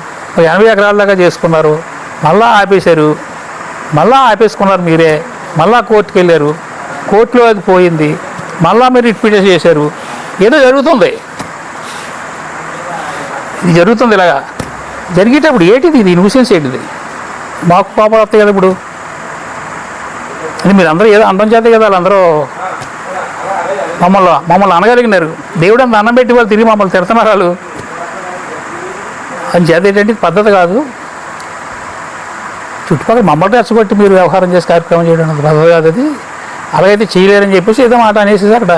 80 ఎకరాల దాకా చేసుకున్నారు, మళ్ళా ఆపేశారు, మళ్ళా ఆపేసుకున్నారు మీరే, మళ్ళా కోర్టుకు వెళ్ళారు, కోర్టులో అది పోయింది, మళ్ళా మీరు రిపీట్ చేశారు. ఏదో జరుగుతుంది, ఇది జరుగుతుంది. ఇలాగా జరిగేటప్పుడు ఏంటిది, ఇది న్యూసెన్స్ ఏంటిది? మాకు పాపాలు వస్తాయి కదా ఇప్పుడు. అది మీరు అందరూ ఏదో అందం చేస్తే కదా వాళ్ళందరూ మమ్మల్ని అనగలిగినారు. దేవుడు అంత అన్నం పెట్టి వాళ్ళు తిరిగి మమ్మల్ని తిడుతున్నారు వాళ్ళు అని చేత. ఏంటంటే పద్ధతి కాదు. చుట్టుపక్కల మమ్మల్ని రెచ్చగొట్టి మీరు వ్యవహారం చేసి కార్యక్రమం చేయడం పద్ధతి కాదు. అది అలాగైతే చేయలేరని చెప్పేసి ఏదో మాట అనేసి అక్కడ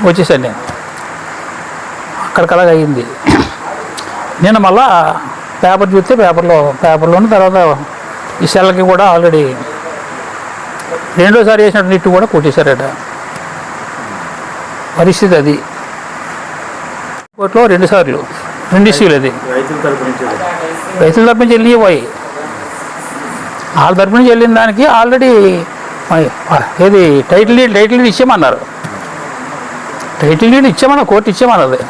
వచ్చేసాను నేను. అక్కడికి అయింది. నేను మళ్ళా పేపర్ చూస్తే పేపర్లోని తర్వాత ఈ సెల్కి కూడా ఆల్రెడీ రెండోసారి వేసినట్టు నిట్టు కూడా కొట్టేశారట. పరిస్థితి అది. కోర్టులో 2 సార్లు 2 ఇష్యూలు. అది రైతుల తరపు నుంచి వెళ్ళిపోయి వాళ్ళ తరపు నుంచి వెళ్ళిన దానికి ఆల్రెడీ ఏది టైటిల్ డీడ్ ఇచ్చేమన్నారు. టైటిల్ డీడ్ ఇచ్చామన్నారు, కోర్టు ఇచ్చామన్నది.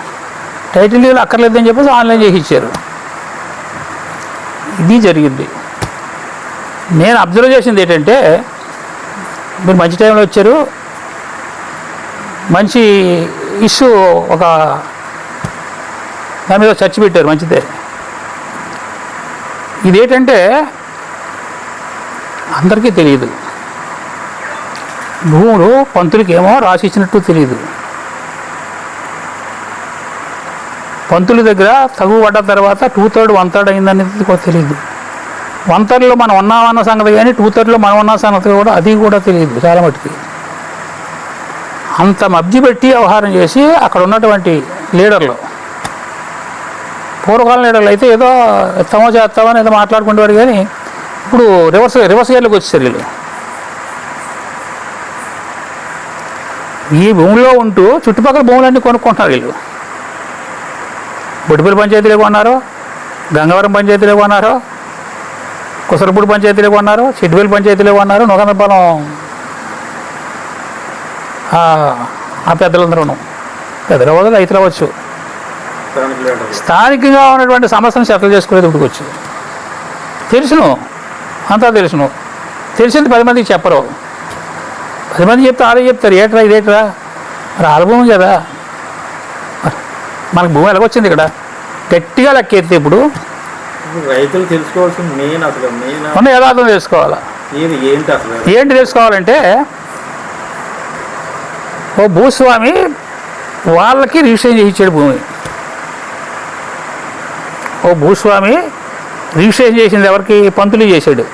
టైటిల్ డీడ్ అక్కర్లేదని చెప్పేసి ఆన్లైన్ చేసి ఇచ్చారు. ఇది జరిగింది. నేను అబ్జర్వ్ చేసింది ఏంటంటే మీరు మంచి టైంలో వచ్చారు, మంచి ఇష్యూ ఒక దాని మీద చర్చ పెట్టారు, మంచిదే. ఇదేంటంటే అందరికీ తెలియదు, భూములు పంతులకేమో రాసి ఇచ్చినట్టు తెలియదు. పంతుల దగ్గర తగువ పడ్డ తర్వాత 2/3 1/3 అయిందనేది కూడా తెలియదు. 1/3లో మనం ఉన్నామన్న సంగతి కానీ 2/3లో మనం ఉన్న సంగతి కూడా అది కూడా తెలియదు చాలా మటుకి. అంత మబ్జి పెట్టి వ్యవహారం చేసి అక్కడ ఉన్నటువంటి లీడర్లు, పూర్వకాలం లీడర్లు అయితే ఏదో ఎత్తామో చేస్తామని ఏదో మాట్లాడుకునేవారు, కానీ ఇప్పుడు రివర్స్ గేర్లోకి వచ్చేసారు వీళ్ళు. ఈ భూమిలో ఉంటూ చుట్టుపక్కల భూములన్నీ కొనుక్కుంటున్నారు వీళ్ళు. బొడ్డుపల్లి పంచాయతీలో కొన్నారు, గంగవరం పంచాయతీలో కొన్నారు, కుసరపూడి పంచాయతీలో కొన్నారు, చెడ్డుపల్లి పంచాయతీలో కొన్నారు, నొకందపాలెం ఆ పెద్దలందరూ పెద్దలు అవ్వదు, రైతులు అవ్వచ్చు. స్థానికంగా ఉన్నటువంటి సమస్యను సెటిల్ చేసుకునేది ఇప్పుడు వచ్చి అంతా తెలిసింది 10 మందికి చెప్పరు. 10 మంది చెప్తే ఆడే చెప్తారు, ఇదేట్రా మరి ఆల్భూమి కదా, మనకు భూమి ఎలాగొచ్చింది ఇక్కడ గట్టిగా లెక్కెత్తే. ఇప్పుడు రైతులు తెలుసుకోవాల్సింది మెయిన్ ఉన్న యథార్థం తెలుసుకోవాలా. ఏంటి తెలుసుకోవాలంటే ఓ భూస్వామి వాళ్ళకి రిజిస్ట్రేషన్ చేయించాడు భూమి. ఓ భూస్వామి రిజిస్ట్రేషన్ చేసింది ఎవరికి? పంతులు చేశాడు.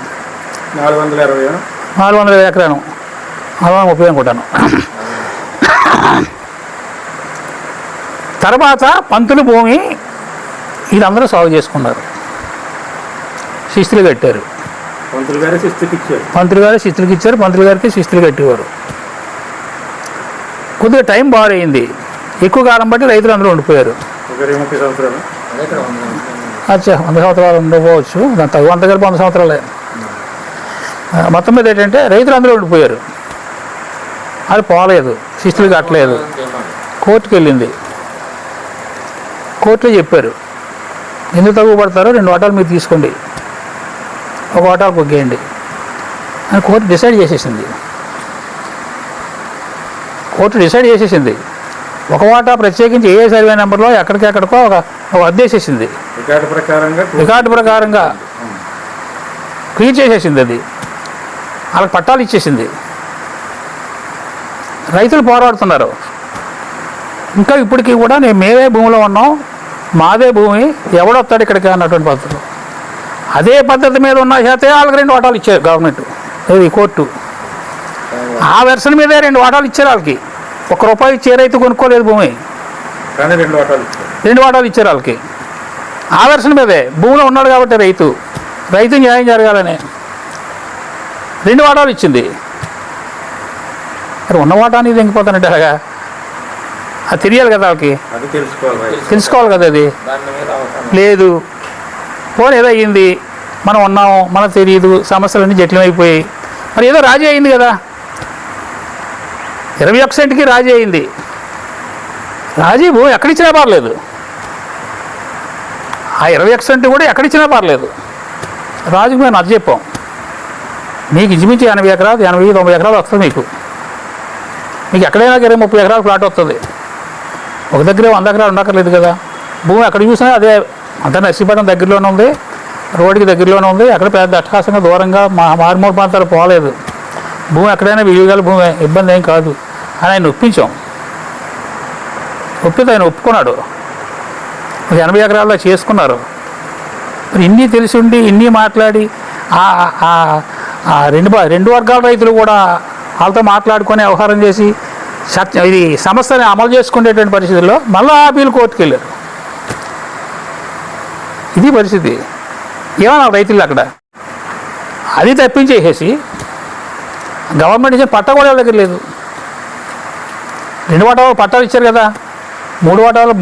420 ఎకరాను 430 అనుకుంటాను. తర్వాత పంతులు భూమి ఇదందరూ సాగు చేసుకున్నారు, శిస్తులు కట్టారు. పంతులు గారు శిస్తులకి ఇచ్చారు, పంతులు గారికి శిస్తులు కట్టేవారు. కొద్దిగా టైం బాగా అయింది. ఎక్కువ కాలం బట్టి రైతులు అందులో ఉండిపోయారు. ఒక 30 సంవత్సరాలు. అచ్చా 100 సంవత్సరాలు ఉండకపోవచ్చు, దాని తగ్గు అంత కలిపి 100 సంవత్సరాలే. మొత్తం మీద ఏంటంటే రైతులు అందులో ఉండిపోయారు. అది పోలేదు, శిస్తులు కట్టలేదు, కోర్టుకు వెళ్ళింది. కోర్టులో చెప్పారు ఎందుకు తగ్గుపడతారో 2 వాటాలు మీరు తీసుకోండి, 1 వాటాలు కొగ్గేయండి అని కోర్టు డిసైడ్ చేసేసింది. కోర్టు డిసైడ్ చేసేసింది. 1 వాటా ప్రత్యేకించి ఏ సర్వే నెంబర్లో ఎక్కడికెక్కడికో ఒక అద్దేసేసింది. రికార్డు ప్రకారంగా క్లియర్ చేసేసింది. అది వాళ్ళకి పట్టాలు ఇచ్చేసింది. రైతులు పోరాడుతున్నారు. ఇంకా ఇప్పటికీ కూడా మేమే భూమిలో ఉన్నాం, మాదే భూమి, ఎవడొస్తాడు ఇక్కడికి అన్నటువంటి పద్ధతులు. అదే పద్ధతి మీద ఉన్న చేతే వాళ్ళకి 2 వాటాలు ఇచ్చారు గవర్నమెంట్, ఇది కోర్టు. ఆ వెర్షన్ మీదే 2 వాటాలు ఇచ్చారు వాళ్ళకి. ₹1 ఇచ్చే రైతు కొనుక్కోలేదు భూమి, కానీ 2 వాటాలు ఇచ్చారు వాళ్ళకి. ఆ వెర్షన్ మీదే భూమిలో ఉన్నాడు కాబట్టి రైతు న్యాయం జరగాలని 2 వాటాలు ఇచ్చింది. మరి ఉన్న వాటాన్ని తెంగిపోతానంటే అలాగా అది తెలియాలి కదా వాళ్ళకి, తెలుసుకోవాలి కదా. అది లేదు, పోనీ ఏదో అయ్యింది, మనం ఉన్నాము, మనకు తెలియదు, సమస్యలన్నీ జటిలమైపోయాయి. మరి ఏదో రాజీ అయింది కదా, 21 సెంట్కి రాజీ అయింది. రాజీ భూమి ఎక్కడిచ్చినా పర్లేదు, ఆ 21 సెంట్ కూడా ఎక్కడిచ్చినా పర్లేదు. రాజుకు మేము అది చెప్పాం, మీకు ఇంచుమించు 80 ఎకరాలు 80-90 ఎకరాలు వస్తుంది. మీకు ఎక్కడైనా 20-30 ఎకరాలు ప్లాట్ వస్తుంది. ఒక దగ్గరే 100 ఎకరాలు ఉండక్కర్లేదు కదా. భూమి ఎక్కడ చూసినా అదే, అంతా నర్సీపట్నం దగ్గరలోనే ఉంది, రోడ్డుకి దగ్గరలోనే ఉంది. అక్కడ పెద్ద అట్టహాసంగా దూరంగా మారుమూల ప్రాంతాలు పోలేదు. భూమి ఎక్కడైనా విలువగల భూమి, ఇబ్బంది ఏం కాదు అని ఆయన ఒప్పించాం. ఒప్పితే ఆయన ఒప్పుకున్నాడు. 80 ఎకరాల్లో చేసుకున్నారు. మరి ఇన్ని తెలిసి ఉండి ఇన్ని మాట్లాడి రెండు వర్గాల రైతులు కూడా వాళ్ళతో మాట్లాడుకొని వ్యవహారం చేసి ఇది సమస్యని అమలు చేసుకునేటువంటి పరిస్థితుల్లో మళ్ళీ ఆపీలు కోర్టుకు వెళ్ళారు. ఇది పరిస్థితి. ఏమన్నా రైతులు అక్కడ అది తప్పించేసేసి గవర్నమెంట్ ఇచ్చిన పట్టా కూడా దగ్గర లేదు. 2 వాటాలు పట్టాలు ఇచ్చారు కదా, 3 వాటాలు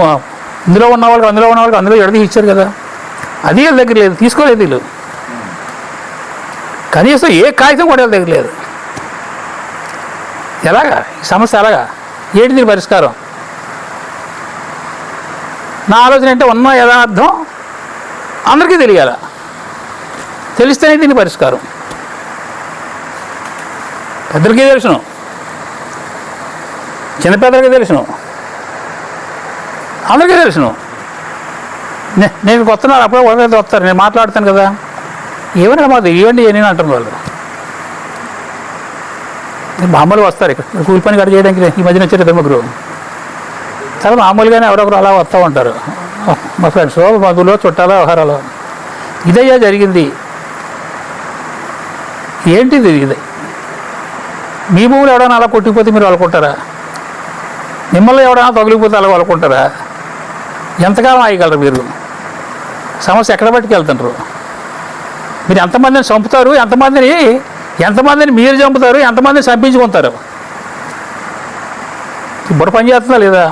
ఇందులో ఉన్న వాళ్ళకి అందులో ఎడదీసి ఇచ్చారు కదా, అది వీళ్ళ దగ్గర లేదు, తీసుకోలేదు వీళ్ళు. కనీసం ఏ కాగితం కూడా వీళ్ళ దగ్గర లేదు. ఎలాగా ఈ సమస్య, ఎలాగా, ఏంటి దీని పరిష్కారం? నా ఆలోచన అంటే ఉన్న యథార్థం అందరికీ తెలియాల, తెలిస్తేనే దీని పరిష్కారం. పెద్దలకి తెలుసును, చిన్నపెద్దలకి తెలుసును, అందరికీ తెలుసును. నేను వస్తున్నాను, అప్పుడే ఒకరైతే వస్తారు, నేను మాట్లాడుతాను కదా, ఏమైనా మాది ఇవ్వండి అని అంటారు వాళ్ళు. మామూలుగా వస్తారు ఇక్కడ కూలి పని కట్ట చేయడానికి. ఈ మధ్యన వచ్చారు 2-3. చాలా మామూలుగానే ఎవరొకరు అలా వస్తూ ఉంటారు, మా ఫ్రెండ్స్, బంధువులు, చుట్టాలు, వ్యవహారాలు. ఇదయ్యా జరిగింది. ఏంటిది ఇది? మీ భూములు ఎవడైనా అలా కొట్టిపోతే మీరు వాళ్ళకుంటారా? మిమ్మల్ని ఎవడైనా తగిలిపోతే అలా వాళ్ళకుంటారా? ఎంతకాలం ఆగగలరు మీరు? సమస్య ఎక్కడ బట్టికి వెళ్తుంటారు? మీరు ఎంతమందిని చంపుతారు, ఎంతమందిని మీరు చంపుతారు, ఎంతమందిని చంపించుకుంటారు? బుర్ర పని చేస్తుందా లేదా?